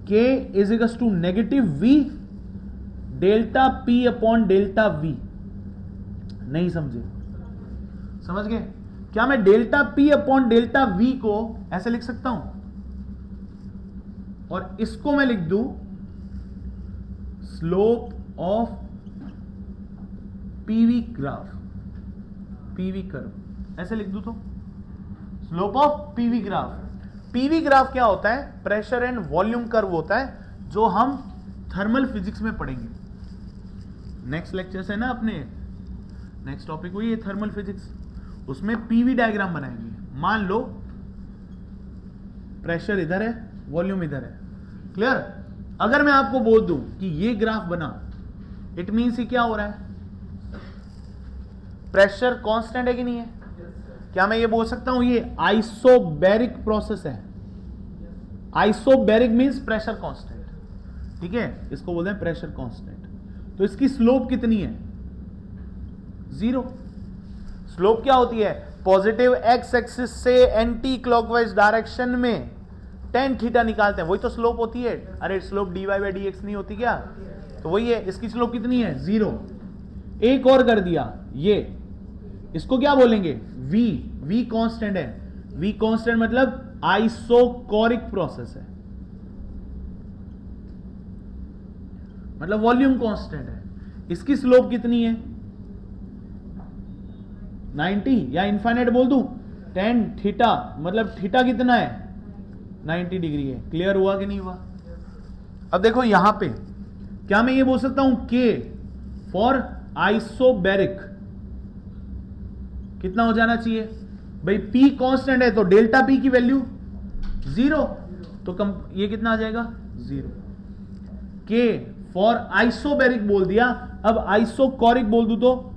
K is equals to negative V delta P upon delta V। नहीं समझे? समझ गए? क्या मैं delta P upon delta V को ऐसे लिख सकता हूं, और इसको मैं लिख दूं slope of PV graph, PV curve, ऐसे लिख दूं तो slope of PV graph. PV graph क्या होता है? प्रेशर एंड वॉल्यूम कर्व होता है, जो हम थर्मल फिजिक्स में पढ़ेंगे। नेक्स्ट लेक्चर से ना, अपने नेक्स्ट टॉपिक वही है थर्मल फिजिक्स, उसमें PV डायग्राम बनाएंगे। मान लो प्रेशर इधर है, वॉल्यूम इधर है। क्लियर? अगर मैं आपको बोल दूं कि ये ग्राफ बना, इट मीन्स ये क्या हो रहा है? प्रेशर कांस्टेंट है कि नहीं है? क्या मैं ये बोल सकता हूं ये आइसोबैरिक प्रोसेस है? Isobaric means pressure constant. ठीक है, इसको बोलते हैं प्रेशर कांस्टेंट। तो इसकी स्लोप कितनी है? 0। स्लोप क्या होती है? पॉजिटिव एक्स एक्सिस से एंटी क्लॉकवाइज डायरेक्शन में टेन थीटा निकालते हैं, वही तो स्लोप होती है। अरे स्लोप dy बाई dx नहीं होती क्या? तो वही है। इसकी स्लोप कितनी है? 0। एक और कर दिया, ये इसको क्या बोलेंगे? v कांस्टेंट है। v कांस्टेंट मतलब आइसोकोरिक प्रोसेस है, मतलब वॉल्यूम कांस्टेंट है। इसकी स्लोप कितनी है? 90, या इनफाइनाइट बोल दूं? tan थीटा, मतलब थीटा कितना है? 90 डिग्री है। क्लियर हुआ कि नहीं हुआ? अब देखो यहां पे, क्या मैं ये बोल सकता हूं K फॉर आइसोबैरिक कितना हो जाना चाहिए? भाई P कांस्टेंट है, तो डेल्टा P की वैल्यू 0, तो ये कितना आ जाएगा? 0। K फॉर आइसोबैरिक बोल दिया, अब आइसोकोरिक बोल दूं तो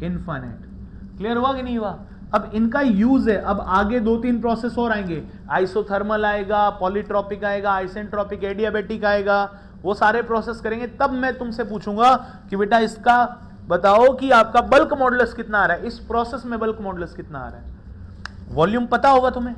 इनफाइनाइट। क्लियर हुआ कि नहीं हुआ? अब इनका यूज है, अब आगे 2-3 प्रोसेस और आएंगे। आइसोथर्मल आएगा, पॉलीट्रॉपिक आएगा, आइसेंट्रोपिक, एडियाबेटिक आएगा, वो सारे प्रोसेस करेंगे। तब मैं तुमसे पूछूंगा कि बेटा इसका बताओ कि आपका बल्क मॉडुलस कितना आ रहा है, इस प्रोसेस में बल्क मॉडुलस कितना आ रहा है। वॉल्यूम पता होगा तुम्हें,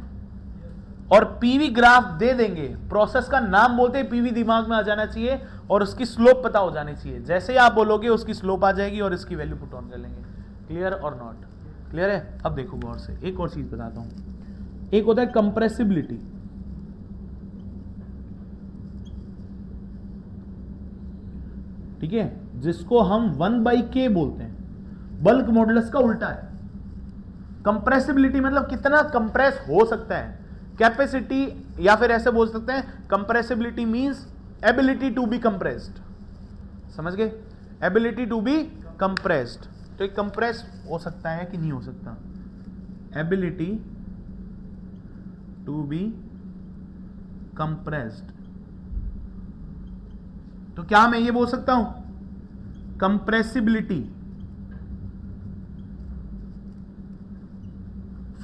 और पीवी ग्राफ दे देंगे। प्रोसेस का नाम बोलते ही पीवी दिमाग में आ जाना चाहिए, और उसकी स्लोप पता हो जानी चाहिए। जैसे ही आप बोलोगे उसकी स्लोप आ जाएगी, और इसकी वैल्यू पुट ऑन कर लेंगे। क्लियर और नॉट? क्लियर है? अब देखो गौर से, एक और चीज बताता हूं। एक होता है कंप्रेसिबिलिटी। ठीक है, जिसको हम 1/k बोलते हैं। बल्क मॉडुलस का उल्टा है। कंप्रेसिबिलिटी मतलब कितना कंप्रेस हो सकता है, कैपेसिटी, या फिर ऐसे बोल सकते हैं compressibility means ability to be compressed. समझ गए? Ability to be compressed. तो एक कंप्रेस हो सकता है कि नहीं हो सकता? Ability to be compressed. तो क्या मैं ये बोल सकता हूं compressibility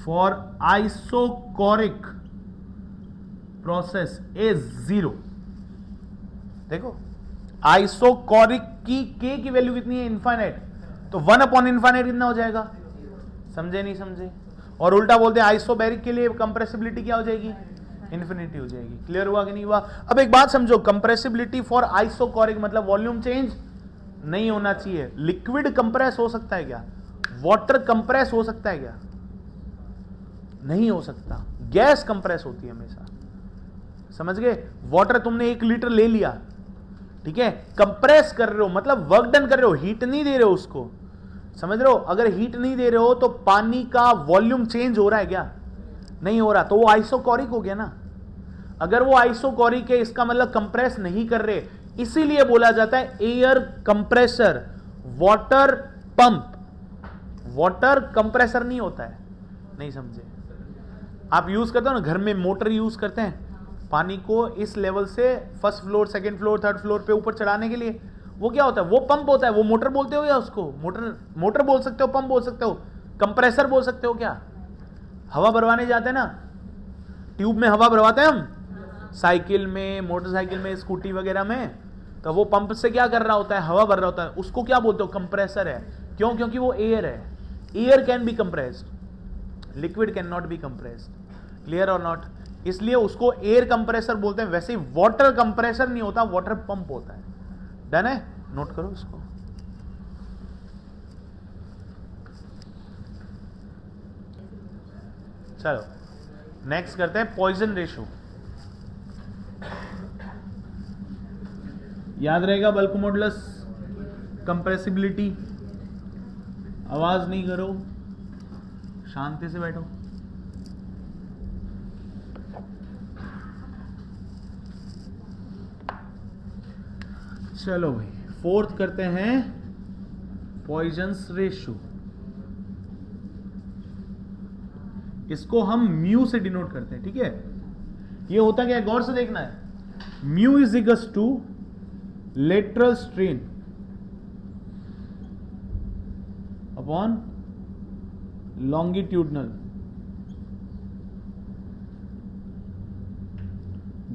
for isochoric process is 0। देखो आइसोकोरिक की के की वैल्यू कितनी है, इनफाइनाइट, तो 1/इनफाइनाइट कितना हो जाएगा, समझे नहीं समझे। और उल्टा बोलते हैं आइसोबैरिक के लिए कंप्रेसिबिलिटी क्या हो जाएगी, इन्फिनिटी हो जाएगी। क्लियर हुआ कि नहीं हुआ। अब एक बात समझो, कंप्रेसिबिलिटी फॉर आइसोकोरिक मतलब वॉल्यूम चेंज नहीं होना चाहिए। लिक्विड कंप्रेस हो सकता है क्या, वाटर कंप्रेस हो सकता है क्या, नहीं हो सकता। गैस कंप्रेस होती है हमेशा, समझ गए। वाटर तुमने 1 लीटर ले लिया, ठीक है, कंप्रेस कर रहे हो मतलब वर्क डन कर रहे हो, हीट नहीं दे रहे हो उसको, समझ रहे हो। अगर हीट नहीं दे रहे हो तो पानी का वॉल्यूम चेंज हो रहा है क्या, नहीं हो रहा, तो वो आइसोकोरिक हो गया ना। अगर वो आइसोकोरिक है इसका मतलब कंप्रेस नहीं कर रहे, इसीलिए बोला जाता है air compressor, water pump. Water compressor नहीं होता है, नहीं समझे। आप यूज करते हो ना घर में, मोटर यूज करते हैं पानी को इस लेवल से first floor, second floor, third floor पे ऊपर चढ़ाने के लिए, वो क्या होता है, वो पंप होता है। वो मोटर बोलते हो या उसको, मोटर बोल सकते हो, पंप बोल सकते हो, कंप्रेसर बोल सकते हो क्या। हवा भरवाने जाते हैं ना, ट्यूब में हवा भरवाते हैं हम, साइकिल में, मोटरसाइकिल में, स्कूटी वगैरह में, तो वो पंप से क्या कर रहा होता है, हवा भर रहा होता है, उसको क्या बोलते हो, कंप्रेसर है। क्यों, क्योंकि वो एयर है। Air can be compressed, liquid can not be compressed. Clear और नॉट, इसलिए उसको एयर कंप्रेसर बोलते हैं। वैसे ही वाटर कंप्रेसर नहीं होता, वाटर पंप होता है। डन है, नोट करो इसको। चलो नेक्स्ट करते हैं पॉइजन रेशो। याद रहेगा बल्क मॉडुलस, कंप्रेसिबिलिटी। आवाज नहीं करो, शांति से बैठो। चलो भाई, फोर्थ करते हैं पॉइजन्स रेशो। इसको हम म्यू से डिनोट करते हैं, ठीक है। ये होता क्या है, गौर से देखना है। Mu is equals to lateral strain upon longitudinal.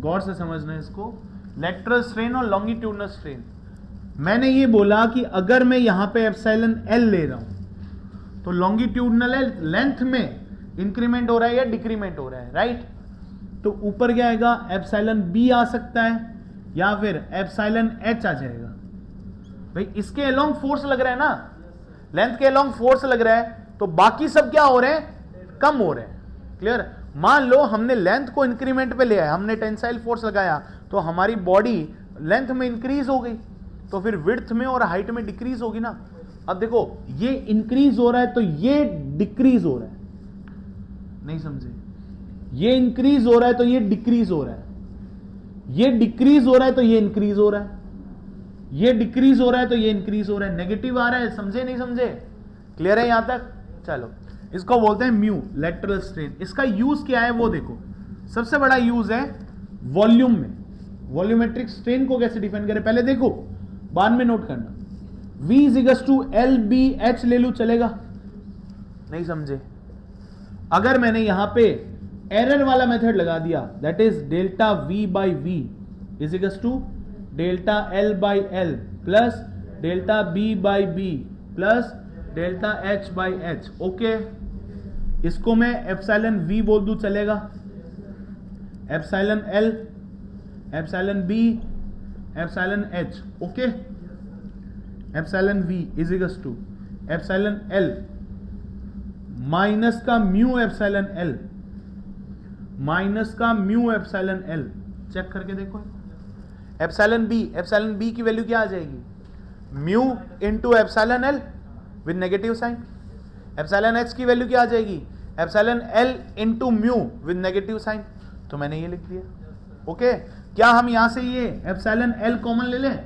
गौर से समझना है इसको, लेटरल स्ट्रेन और लॉन्गिट्यूडनल स्ट्रेन। मैंने ये बोला कि अगर मैं यहां पे एप्सिलॉन एल ले रहा हूं तो लॉन्गिट्यूडनल लेंथ में इंक्रीमेंट हो रहा है या डिक्रीमेंट हो रहा है, राइट। तो ऊपर क्या आएगा, एप्सिलॉन बी आ सकता है या फिर एप्सिलॉन एच आ जाएगा। भाई इसके अलोंग फोर्स लग रहा है ना, लेंथ के अलोंग फोर्स लग रहा है, तो बाकी सब क्या हो रहे हैं, कम हो रहे हैं। क्लियर। मान लो हमने लेंथ को इंक्रीमेंट पे ले आया, हमने टेंसाइल फोर्स लगाया, तो हमारी बॉडी लेंथ में इंक्रीज हो गई, तो फिर विड्थ में और हाइट में डिक्रीज होगी ना। अब देखो ये इंक्रीज हो रहा है तो ये डिक्रीज हो रहा है, नहीं समझे। ये इंक्रीज हो रहा है तो ये डिक्रीज हो रहा है, ये डिक्रीज हो रहा है तो ये इंक्रीज हो रहा है, ये डिक्रीज हो रहा है तो ये इंक्रीज हो रहा है, नेगेटिव आ रहा है, समझे नहीं समझे। क्लियर है यहां तक। चलो इसको बोलते हैं म्यू, लेटरल स्ट्रेन। इसका यूज क्या है वो देखो, सबसे बड़ा यूज है वॉल्यूम में। वॉल्यूमेट्रिक स्ट्रेन को कैसे डिफाइन करें पहले देखो, बाद में नोट करना। V is equals to L B H ले लू, चलेगा, नहीं समझे। अगर मैंने यहां पे एरर वाला मेथड लगा दिया, that is delta V by V is equals to delta L by L plus delta B by B plus delta H by H। Okay, इसको मैं एप्सिलॉन V बोल दूं, चलेगा। Epsilon L, epsilon B, epsilon H। Okay, epsilon V is equals to epsilon L minus का mu epsilon L, minus का mu epsilon L। Check करके देखो, epsilon B की वैल्यू क्या आ जाएगी, mu into epsilon L with negative sign. Epsilon H की value क्या आ जाएगी, epsilon L into mu with negative sign. तो मैंने ये लिख दिया। ओके, क्या हम यहां से ये एप्सिलॉन L कॉमन ले लें,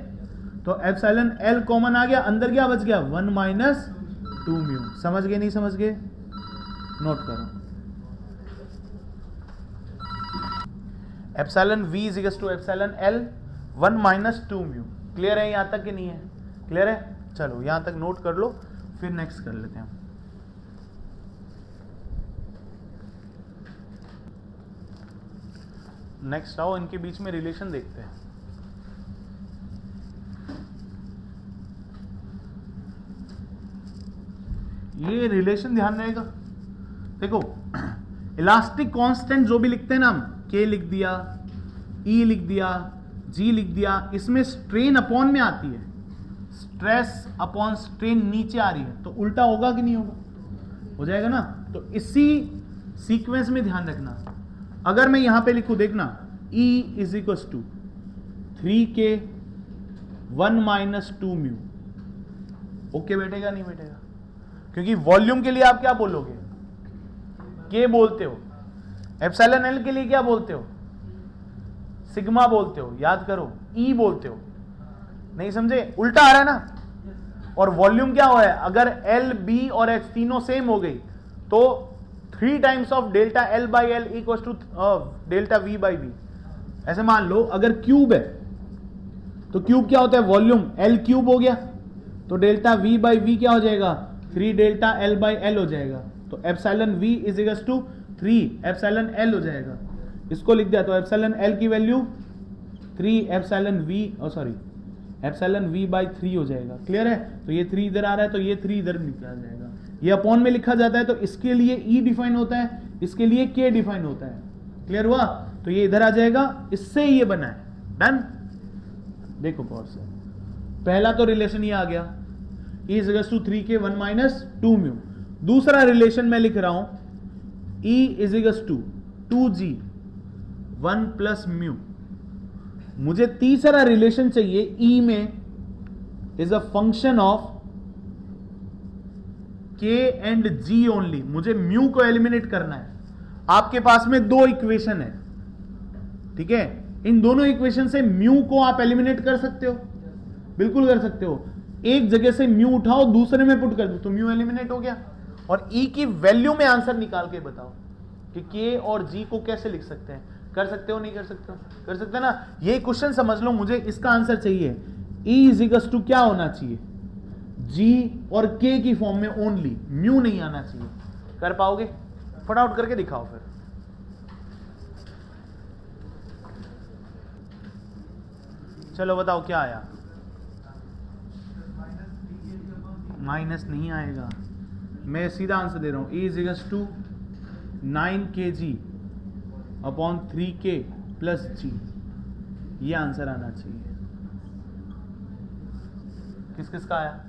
तो एप्सिलॉन L कॉमन आ गया, अंदर क्या बच गया, 1 माइनस 2 म्यू। समझ गए नहीं समझ गए, नोट करो। Epsilon V is equal to epsilon L 1 minus 2 mu. Clear है यहां तक कि नहीं है, क्लियर है। चलो यहां तक नोट कर लो, फिर नेक्स्ट कर लेते हैं। नेक्स्ट आओ, इनके बीच में रिलेशन देखते हैं। ये रिलेशन ध्यान रहेगा। देखो इलास्टिक कांस्टेंट जो भी लिखते हैं ना हम, के लिख दिया, ई लिख दिया, जी लिख दिया, इसमें स्ट्रेन अपॉन में आती है, स्ट्रेस अपॉन स्ट्रेन नीचे आ रही है, तो उल्टा होगा कि नहीं होगा? हो जाएगा ना। तो इसी सीक्वेंस में ध्यान रखना। अगर मैं यहां पे लिखूं, देखना E is equal to 3K 1 minus 2 mu, okay बैठेगा नहीं बैठेगा? क्योंकि वॉल्यूम के लिए आप क्या बोलोगे? के बोलते हो। एप्सिलॉन एल के लिए क्या बोलते हो? सिग्मा बोलते हो, याद करो। ई बोलते हो, नहीं समझे? उल्टा आ रहा है ना। और वॉल्यूम क्या हुआ है? अगर एल, बी और एच तीनों सेम हो गई तो 3 times of delta L by L equal to delta V by V. ऐसे मान लो अगर क्यूब है तो क्यूब क्या होता है? वॉल्यूम। एल क्यूब हो गया तो डेल्टा वी बाई वी क्या हो जाएगा? 3 डेल्टा एल बाई एल हो जाएगा। तो epsilon V is equal to 3 epsilon L हो जाएगा। इसको लिख दिया तो एप्सिलॉन एल की value 3 epsilon V, sorry epsilon V by 3 हो जाएगा। क्लियर है? तो ये 3 इधर आ रहा है तो ये 3 इधर निकला जाएगा। ये अपॉन में लिखा जाता है तो इसके लिए ई डिफाइन होता है, इसके लिए के डिफाइन होता है। क्लियर हुआ? तो ये इधर आ जाएगा, इससे ये बना है। डन? देखो गौर से, पहला तो रिलेशन ये आ गया, E is equal to 3K 1 minus 2 mu. दूसरा रिलेशन मैं लिख रहा हूं E is equal to 2G 1 plus mu. मुझे तीसरा रिलेशन चाहिए E में is a function of K and G only. मुझे म्यू को एलिमिनेट करना है। आपके पास में 2 इक्वेशन है, ठीक है? इन दोनों इक्वेशन से म्यू को आप एलिमिनेट कर सकते हो, बिल्कुल कर सकते हो। एक जगह से म्यू उठाओ, दूसरे में पुट कर दो तो म्यू एलिमिनेट हो गया। और E की वैल्यू में आंसर निकाल के बताओ कि K और G को कैसे लिख सकते हैं। कर सकते हो नहीं कर सकते हो? कर सकते हैं ना। ये क्वेश्चन समझ लो, मुझे इसका आंसर चाहिए। E इज इक्वल टू क्या होना चाहिए? G और K की फॉर्म में ओनली, म्यू नहीं आना चाहिए। कर पाओगे? फटाफट करके दिखाओ फिर। चलो बताओ क्या आया? माइनस नहीं आएगा, मैं सीधा आंसर दे रहा हूं। E is equal to 9kg upon 3K plus G। ये आंसर आना चाहिए। किस किस का आया?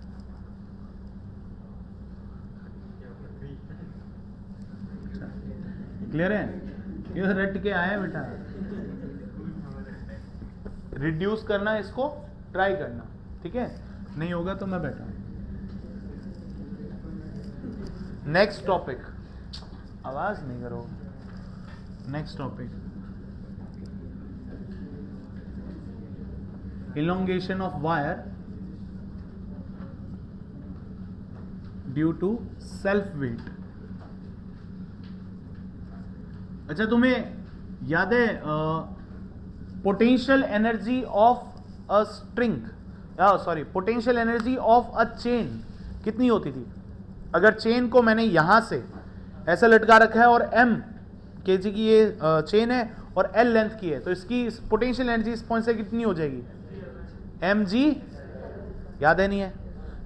क्लियर है? ये रट के आया बेटा। रिड्यूस करना, इसको ट्राई करना, ठीक है? नहीं होगा तो मैं बैठा हूं। नेक्स्ट टॉपिक, आवाज नहीं करो। Next topic, elongation of wire due to self weight. अच्छा, तुम्हें याद है potential energy of a string, sorry potential energy of a chain कितनी होती थी? अगर चेन को मैंने यहां से ऐसा लटका रखा है और m kg की ये चेन है और l लेंथ की है, तो इसकी पोटेंशियल एनर्जी इस पॉइंट से कितनी हो जाएगी? mg, याद है नहीं है?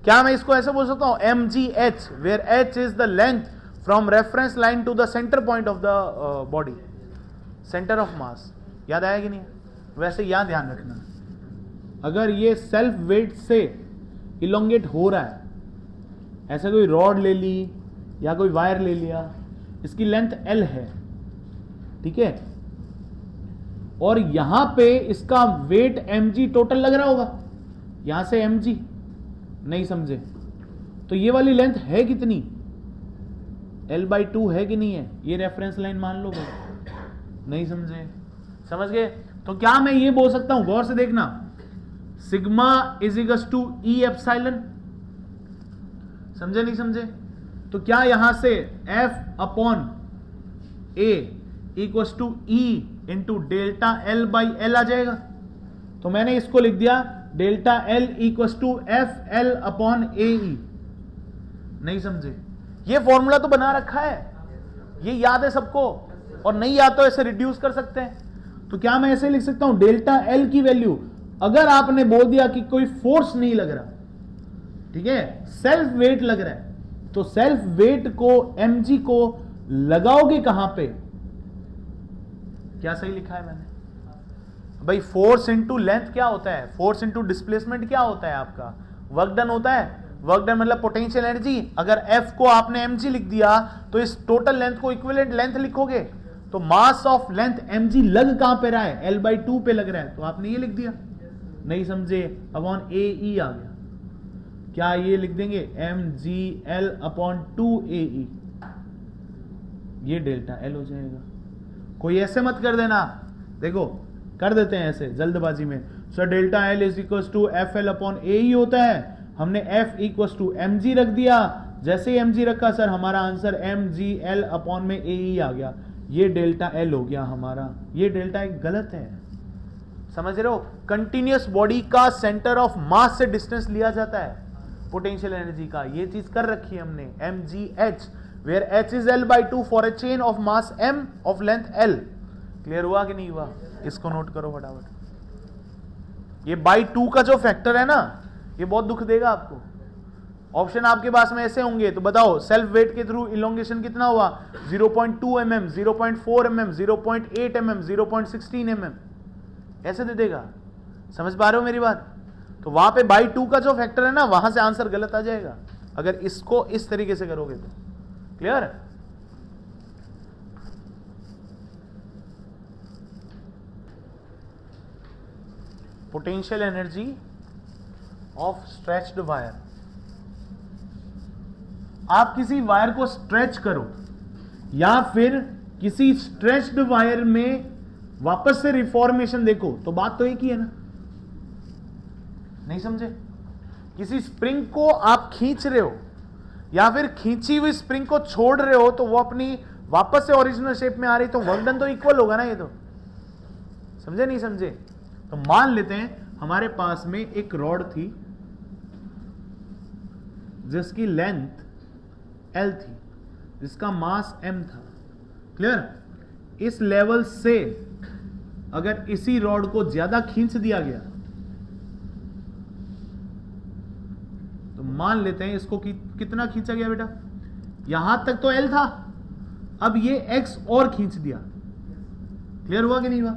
क्या मैं इसको ऐसे बोल सकता हूं mgh, where h is the length from reference line to the centre point of the body, centre of mass. याद आया कि नहीं? वैसे यहां ध्यान रखना, अगर ये सेल्फ वेट से इलोंगेट हो रहा है, ऐसा कोई रॉड ले ली या कोई वायर ले लिया, इसकी लेंथ L है, ठीक है? और यहां पे इसका वेट mg टोटल लग रहा होगा, यहां से mg, नहीं समझे? तो ये वाली लेंथ है कितनी? L/2 है कि नहीं है? ये रेफरेंस लाइन मान लो भाई, नहीं समझे? समझ गए? तो क्या मैं ये बोल सकता हूं, गौर से देखना, sigma is equal to E epsilon. समझे नहीं समझे? तो क्या यहां से F upon A equal to E into delta L by L आ जाएगा। तो मैंने इसको लिख दिया delta L equal to FL upon AE। नहीं समझे? ये फॉर्मूला तो बना रखा है, ये याद है सबको, और नहीं याद तो ऐसे रिड्यूस कर सकते हैं। तो क्या मैं ऐसे लिख सकता हूं डेल्टा एल की वैल्यू, अगर आपने बोल दिया कि कोई फोर्स नहीं लग रहा, ठीक है, सेल्फ वेट लग रहा है, तो सेल्फ वेट को mg को लगाओगे कहां पे? क्या सही लिखा है मैंने भाई? फोर्स इंटू लेंथ क्या होता है? फोर्स इंटू डिस्प्लेसमेंट क्या होता है? आपका वर्क डन होता है। वर्क डन मतलब पोटेंशियल एनर्जी। अगर F को आपने mg लिख दिया तो इस टोटल लेंथ को इक्विवेलेंट लेंथ लिखोगे, तो मास ऑफ लेंथ mg लग कहां पे रहा है? L/2 पे लग रहा है, तो आपने ये लिख दिया। नहीं समझे? अपॉन AE आ गया। क्या ये लिख देंगे mgl/2AE, ये डेल्टा L हो जाएगा। कोई ऐसे मत कर देना, देखो कर देते हैं ऐसे जल्दबाजी में। Sir delta L is equal to FL/AE होता है, हमने F इक्वल टू mg रख दिया। जैसे ही mg रखा सर हमारा आंसर mgl/AE आ गया, ये डेल्टा L हो गया हमारा। ये डेल्टा एक गलत है, समझ रहे हो? कंटिन्यूअस बॉडी का सेंटर ऑफ मास से डिस्टेंस लिया जाता है पोटेंशियल एनर्जी का, ये चीज कर रखी है हमने mgh, where h is L/2 for a chain of mass m of length L। Clear हुआ कि नहीं हुआ? इसको नोट करो फटाफट। ये बाई 2 का जो फैक्टर है ना, ये बहुत दुख देगा आपको। ऑप्शन आपके पास में ऐसे होंगे, तो बताओ सेल्फ वेट के थ्रू इलोंगेशन कितना हुआ? 0.2 mm, 0.4 mm, 0.8 mm, 0.16 mm, ऐसे दे देगा। समझ पा रहे हो मेरी बात? तो वहां पे बाई 2 का जो फैक्टर है ना, वहां से आंसर गलत आ जाएगा अगर इसको इस तरीके से करोगे तो। Clear? Potential energy of stretched wire. आप किसी वायर को स्ट्रेच करो या फिर किसी स्ट्रेच्ड वायर में वापस से रिफॉर्मेशन देखो, तो बात तो एक ही है ना। नहीं समझे? किसी स्प्रिंग को आप खींच रहे हो या फिर खींची हुई स्प्रिंग को छोड़ रहे हो, तो वो अपनी वापस से ओरिजिनल शेप में आ रही, तो वर्क डन तो इक्वल होगा ना। ये तो समझे नहीं समझे? तो मान लेते हैं हमारे पास में एक रॉड थी जिसकी लेंथ L थी, जिसका मास M था। क्लियर? इस लेवल से अगर इसी रॉड को ज्यादा खींच दिया गया, तो मान लेते हैं इसको कितना खींचा गया बेटा? यहां तक तो L था, अब ये X और खींच दिया। क्लियर हुआ कि नहीं हुआ?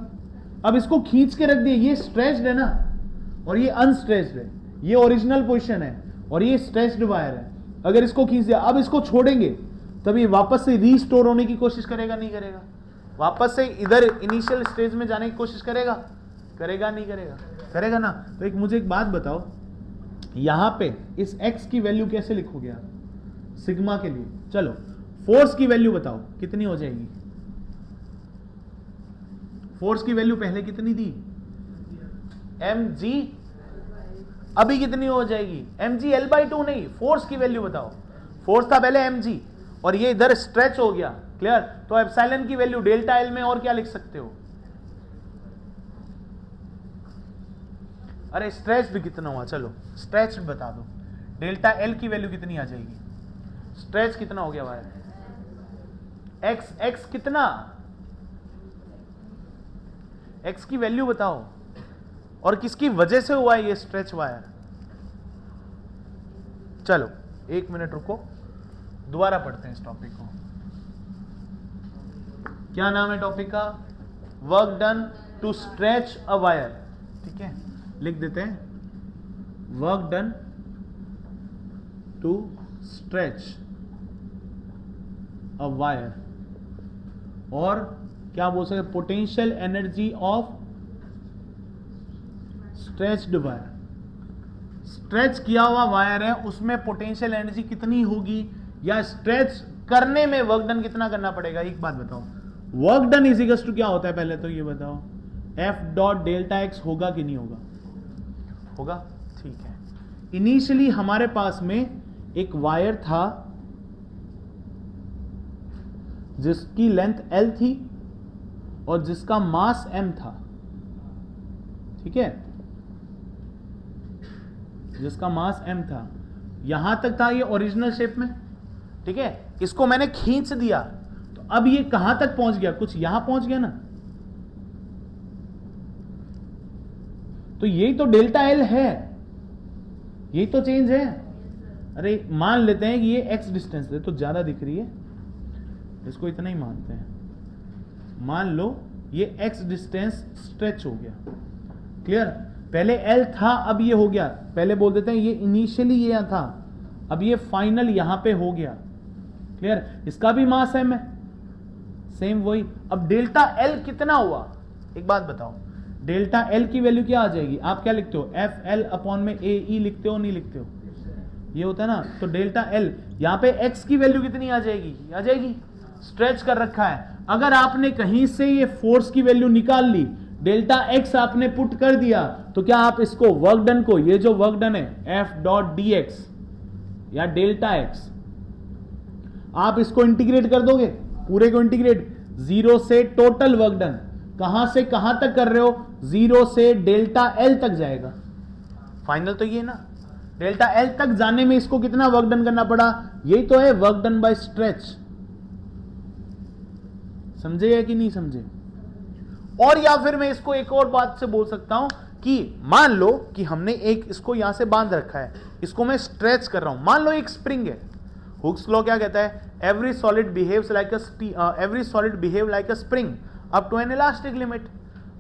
अब इसको खींच के रख दिया, ये स्ट्रेच्ड है ना और ये अनस्ट्रेच्ड है, ये ओरिजिनल पोजीशन है और ये स्ट्रेच्ड वायर है। अगर इसको खींच दिया, अब इसको छोड़ेंगे तब ये वापस से रीस्टोर होने की कोशिश करेगा नहीं करेगा? वापस से इधर इनिशियल स्टेज में जाने की कोशिश करेगा? करेगा नहीं करेगा? करेगा ना। तो एक मुझे एक बात बताओ, यहां पे इस x की वैल्यू कैसे लिखोगे आप सिग्मा के लिए? चलो फोर्स की वैल्यू बताओ कितनी हो जाएगी? फोर्स की वैल्यू पहले कितनी थी? mg, अभी कितनी हो जाएगी? mg L/2 नहीं, फोर्स की वैल्यू बताओ। फोर्स था पहले mg और ये इधर स्ट्रेच हो गया। क्लियर? तो एप्सिलॉन की वैल्यू डेल्टा L में और क्या लिख सकते हो? अरे स्ट्रेच भी कितना हुआ? चलो स्ट्रेच बता दो, डेल्टा L की वैल्यू कितनी आ जाएगी? स्ट्रेच कितना हो गया वायर? x कितना? x की वैल्यू बताओ, और किसकी वजह से हुआ है ये स्ट्रेच वायर? चलो एक मिनट रुको, दोबारा पढ़ते हैं इस टॉपिक को। क्या नाम है टॉपिक का? Work done to stretch a wire. ठीक है, लिख देते हैं work done to stretch a wire, और क्या बोल सकते? Potential energy of stretched wire. Stretch किया हुआ वायर है, उसमें पोटेंशियल एनर्जी कितनी होगी, या स्ट्रेच करने में वर्क डन कितना करना पड़ेगा? एक बात बताओ, work done is equal to क्या होता है? पहले तो ये बताओ, F डॉट डेल्टा x होगा कि नहीं होगा? होगा। ठीक है, इनिशियली हमारे पास में एक वायर था जिसकी लेंथ L थी और जिसका मास M था। ठीक है, जिसका मास M था, यहां तक था ये ओरिजिनल शेप में। ठीक है, इसको मैंने खींच दिया, तो अब ये कहां तक पहुंच गया? कुछ यहां पहुंच गया ना। तो यही तो डेल्टा एल है, यही तो चेंज है। अरे मान लेते हैं कि ये एक्स डिस्टेंस है, तो ज्यादा दिख रही है, इसको इतना ही मानते हैं। मान लो ये एक्स डिस्टेंस स्ट्रेच हो गया, क्लियर। पहले एल था, अब ये हो गया, पहले बोल देते हैं ये इनिशियली ये था, अब ये फाइनल यहां पे हो गया, क्लियर। इसका भी मास है में सेम वही। अब डेल्टा एल कितना हुआ, एक बात बताओ, डेल्टा एल की वैल्यू क्या आ जाएगी? आप क्या लिखते हो? एफ एल अपॉन में ए ई लिखते हो, नहीं लिखते हो? ये होता है ना। तो डेल्टा एल यहां पे एक्स की वैल्यू कितनी आ जाएगी? आ जाएगी, स्ट्रेच कर रखा है। अगर आपने कहीं से ये फोर्स की वैल्यू निकाल ली, डेल्टा एक्स आपने पुट कर दिया, तो क्या आप इसको वर्क डन को, ये जो वर्क डन है एफ डॉट डी एक्स या डेल्टा एक्स, आप इसको इंटीग्रेट कर दोगे, पूरे को इंटीग्रेट, जीरो से टोटल वर्क डन, कहां से कहां तक कर रहे हो? जीरो से डेल्टा एल तक जाएगा, फाइनल तो ये ना। डेल्टा एल तक जाने में इसको कितना वर्क डन करना पड़ा? यही तो है वर्क डन बाय स्ट्रेच। समझे या कि नहीं समझे? और या फिर मैं इसको एक और बात से बोल सकता हूं कि मान लो कि हमने एक इसको यहां से बांध रखा है, इसको मैं स्ट्रेच कर रहा हूं, मान लो एक स्प्रिंग है। हुक्स लॉ क्या कहता है? Every solid behaves like a spring up to an elastic limit.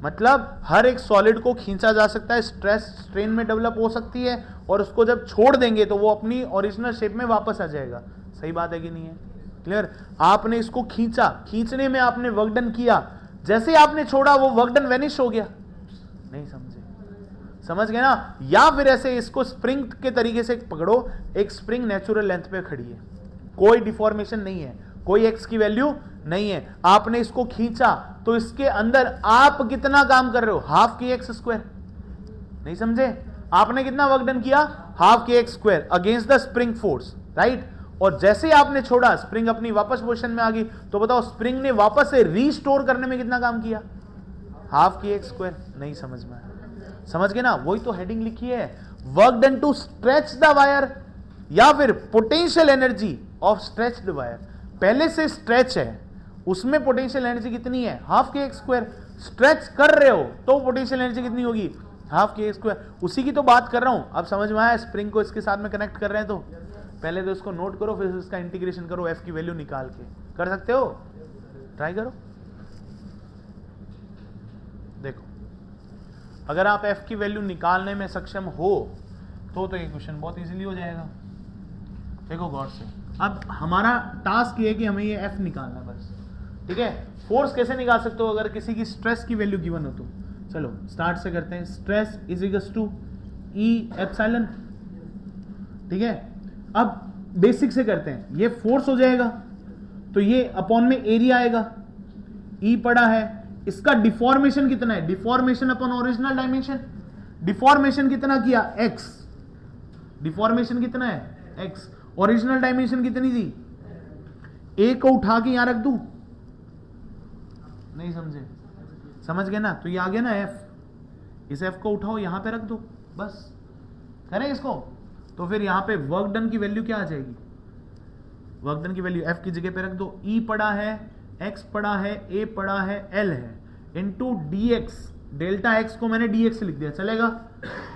मतलब हर एक सॉलिड को खींचा जा सकता है, स्ट्रेस स्ट्रेन में डेवलप हो सकती है, और उसको जब छोड़ देंगे तो वो अपनी ओरिजिनल शेप में वापस आ जाएगा। सही बात है कि नहीं है? क्लियर। आपने इसको खींचा, खींचने में आपने वर्क डन किया, जैसे आपने छोड़ा वो वर्क डन वेनिश हो गया। नहीं समझे? समझ गए ना? या फिर ऐसे इसको स्प्रिंग के तरीके से पकड़ो, एक स्प्रिंग नेचुरल लेंथ पे खड़ी है, कोई डिफॉर्मेशन नहीं है, कोई एक्स की वैल्यू नहीं है, आपने इसको खींचा तो इसके अंदर आप कितना काम कर रहे हो? हाफ के एक्स स्क्वायर। नहीं समझे? आपने कितना वर्क डन किया? हाफ के x square against the spring force, right. और जैसे ही आपने छोड़ा, स्प्रिंग अपनी वापस पोजीशन में आ गई, तो बताओ स्प्रिंग ने वापस से रीस्टोर करने में कितना काम किया? हाफ के एक्स स्क्वायर। नहीं समझ में आया? समझ गए ना? वही तो हेडिंग लिखी है, work done to stretch the wire, या फिर potential energy of stretched wire. पहले से स्ट्रेच है, उसमें पोटेंशियल एनर्जी कितनी है? हाफ के एक्स स्क्वायर। स्ट्रेच कर रहे हो तो पोटेंशियल एनर्जी कितनी होगी? हाफ के एक्स स्क्वायर। उसी की तो बात कर रहा हूं। अब समझ में आया? स्प्रिंग को इसके साथ में कनेक्ट कर रहे हैं, तो पहले तो इसको नोट करो, फिर इसका इंटीग्रेशन करो, एफ की वैल्यू निकाल के। कर सकते हो? ट्राई करो, देखो। अगर आप एफ की वैल्यू निकालने में सक्षम हो तो ये क्वेश्चन बहुत इजीली हो जाएगा। देखो गौर से, अब हमारा टास्क ये है कि हमें ये एफ निकालना है बस, ठीक है। फोर्स कैसे निकाल सकते हो? अगर किसी की स्ट्रेस की वैल्यू गिवन हो तो चलो स्टार्ट से करते हैं। Stress is equals to E epsilon, ठीक है। अब बेसिक से करते हैं, ये फोर्स हो जाएगा, तो ये अपॉन में एरिया आएगा, ई पड़ा है, इसका डिफॉर्मेशन कितना है? Deformation upon original dimension. Deformation कितना किया? एक्स। डिफॉर्मेशन कितना है? एक्स। ओरिजिनल डायमेंशन कितनी थी? ए को उठा के यहां रख दूं? नहीं समझे? समझ गए ना? तो ये आ गया ना एफ, इस एफ को उठाओ यहां पे रख दो, बस। करें इसको, तो फिर यहां पे वर्क डन की वैल्यू क्या आ जाएगी? वर्क डन की वैल्यू एफ की जगह पे रख दो, ई पड़ा है, एक्स पड़ा है, ए पड़ा है, एल है, into D x. Delta x को मैंने डी एक्स लिख दिया, चलेगा?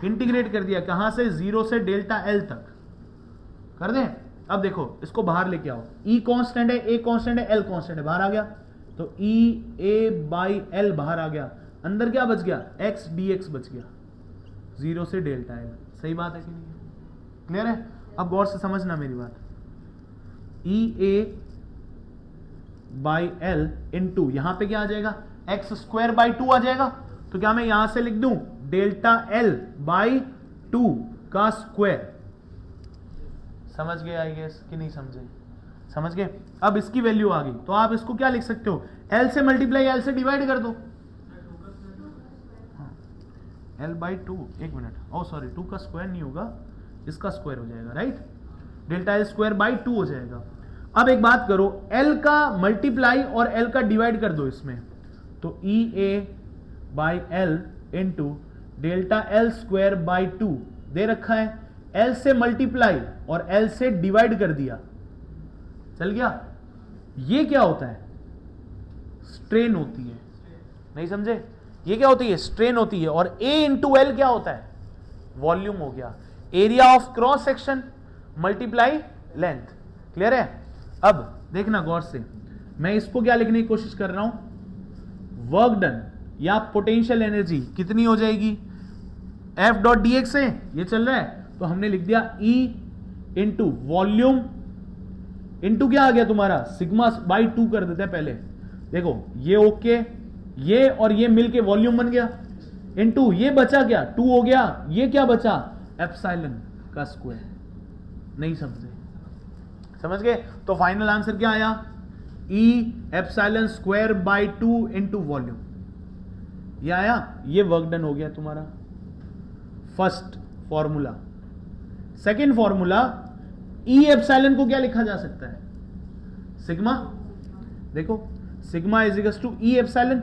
इंटीग्रेट कर दिया, कहां से? जीरो से डेल्टा एल तक कर दें। अब देखो इसको बाहर लेके आओ, ई कांस्टेंट है, ए कांस्टेंट है, एल कांस्टेंट है, बाहर आ गया, तो ई ए बाई एल बाहर आ गया, अंदर क्या बच गया? एक्स डी एक्स बच गया, जीरो से डेल्टा एल। सही बात है कि नहीं? क्लियर है? अब गौर से समझना मेरी बात। ई ए बाई एल इंटू यहां पे क्या आ जाएगा? एक्स स्क्वायर बाई टू आ जाएगा, तो क्या मैं यहां से लिख दूं? डेल्टा एल बाई टू का स्क्वायर। समझ गए आई गेस कि नहीं समझे? समझ गए? अब इसकी वैल्यू आ गई, तो आप इसको क्या लिख सकते हो? एल से मल्टीप्लाई एल से डिवाइड कर दो, एल बाई टू। एक मिनट, ओ सॉरी, टू का स्क्वायर नहीं होगा, इसका स्क्वायर हो जाएगा, right. Delta L square by to हो जाएगा। अब एक बात करो, एल का मल्टीप्लाई और एल का डिवाइड कर दो इसमें, तो E A by L into delta L square by two दे रखा है, एल से मल्टीप्लाई और एल से डिवाइड कर दिया, चल गया। ये क्या होता है? स्ट्रेन होती है। नहीं समझे? ये क्या होती है, स्ट्रेन होती है, और A इंटू एल क्या होता है, वॉल्यूम हो गया, area of cross section multiply length. Clear है? अब देखना गौर से, मैं इसको क्या लिखने की कोशिश कर रहा हूं, वर्क डन या पोटेंशियल एनर्जी कितनी हो जाएगी, F डॉट डी एक्स है, ये चल रहा है, तो हमने लिख दिया E इंटू वॉल्यूम इंटू क्या आ गया तुम्हारा, सिग्मा बाई 2 कर देते हैं पहले। देखो ये ओके, ये और ये मिलके वॉल्यूम बन गया, इंटू ये बचा क्या, 2 हो गया, ये क्या बचा, एप्सिलॉन का स्क्वायर। नहीं समझे? समझ गए? तो फाइनल आंसर क्या आया, E epsilon square by 2 into volume, ये आया। ये वर्क डन हो गया तुम्हारा first formula. Second formula, E epsilon को क्या लिखा जा सकता है, सिग्मा। देखो sigma is equals to E epsilon,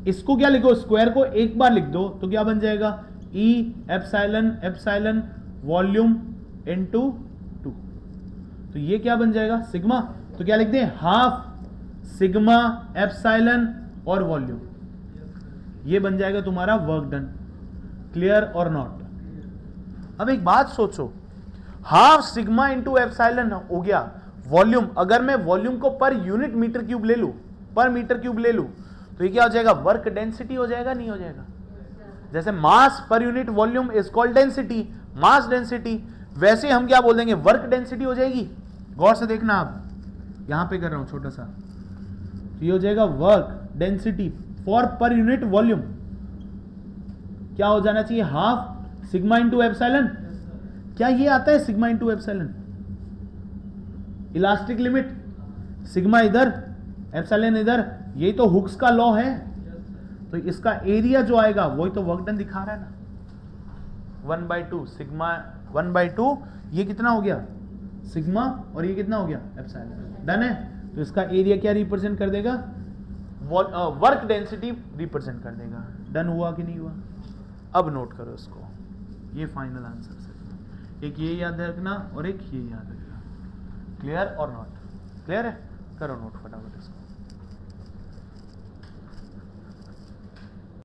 इसको क्या लिखो, स्क्वायर को एक बार लिख दो तो क्या बन जाएगा, E epsilon epsilon volume into 2, तो ये क्या बन जाएगा, सिग्मा। तो क्या लिख दें, हाफ सिग्मा एप्सिलॉन और वॉल्यूम, ये बन जाएगा तुम्हारा वर्क डन। क्लियर और नॉट? अब एक बात सोचो, हाफ सिग्मा इंटू एप्सिलॉन हो गया वॉल्यूम, अगर मैं वॉल्यूम को पर यूनिट मीटर क्यूब ले लूं, पर मीटर क्यूब ले लूं, तो ये क्या हो जाएगा, वर्क डेंसिटी हो जाएगा, नहीं हो जाएगा? जैसे मास पर unit volume is called density, mass density, वैसे हम क्या बोल देंगे, वर्क डेंसिटी हो जाएगी। गौर से देखना, आप यहां पे कर रहा हूं छोटा सा, तो ये हो जाएगा वर्क डेंसिटी फॉर पर यूनिट वॉल्यूम, क्या हो जाना चाहिए, हाफ सिग्मा इंटू एप्सिलॉन। क्या ये आता है sigma into epsilon, elastic limit, sigma इधर एप्सिलॉन इधर, यही तो हुक्स का लॉ है। तो इसका एरिया जो आएगा वही तो वर्क डन दिखा रहा है ना, 1/2 सिग्मा 1/2, ये कितना हो गया सिग्मा, और ये कितना हो गया एप्सिलॉन। डन है? तो इसका एरिया क्या रिप्रेजेंट कर देगा, वर्क डेंसिटी रिप्रेजेंट कर देगा। डन हुआ कि नहीं हुआ? अब नोट करो इसको, ये फाइनल आंसर है, एक ये याद रखना और एक ये याद रखना। क्लियर और नॉट? क्लियर है? करो नोट फटाफट इसको।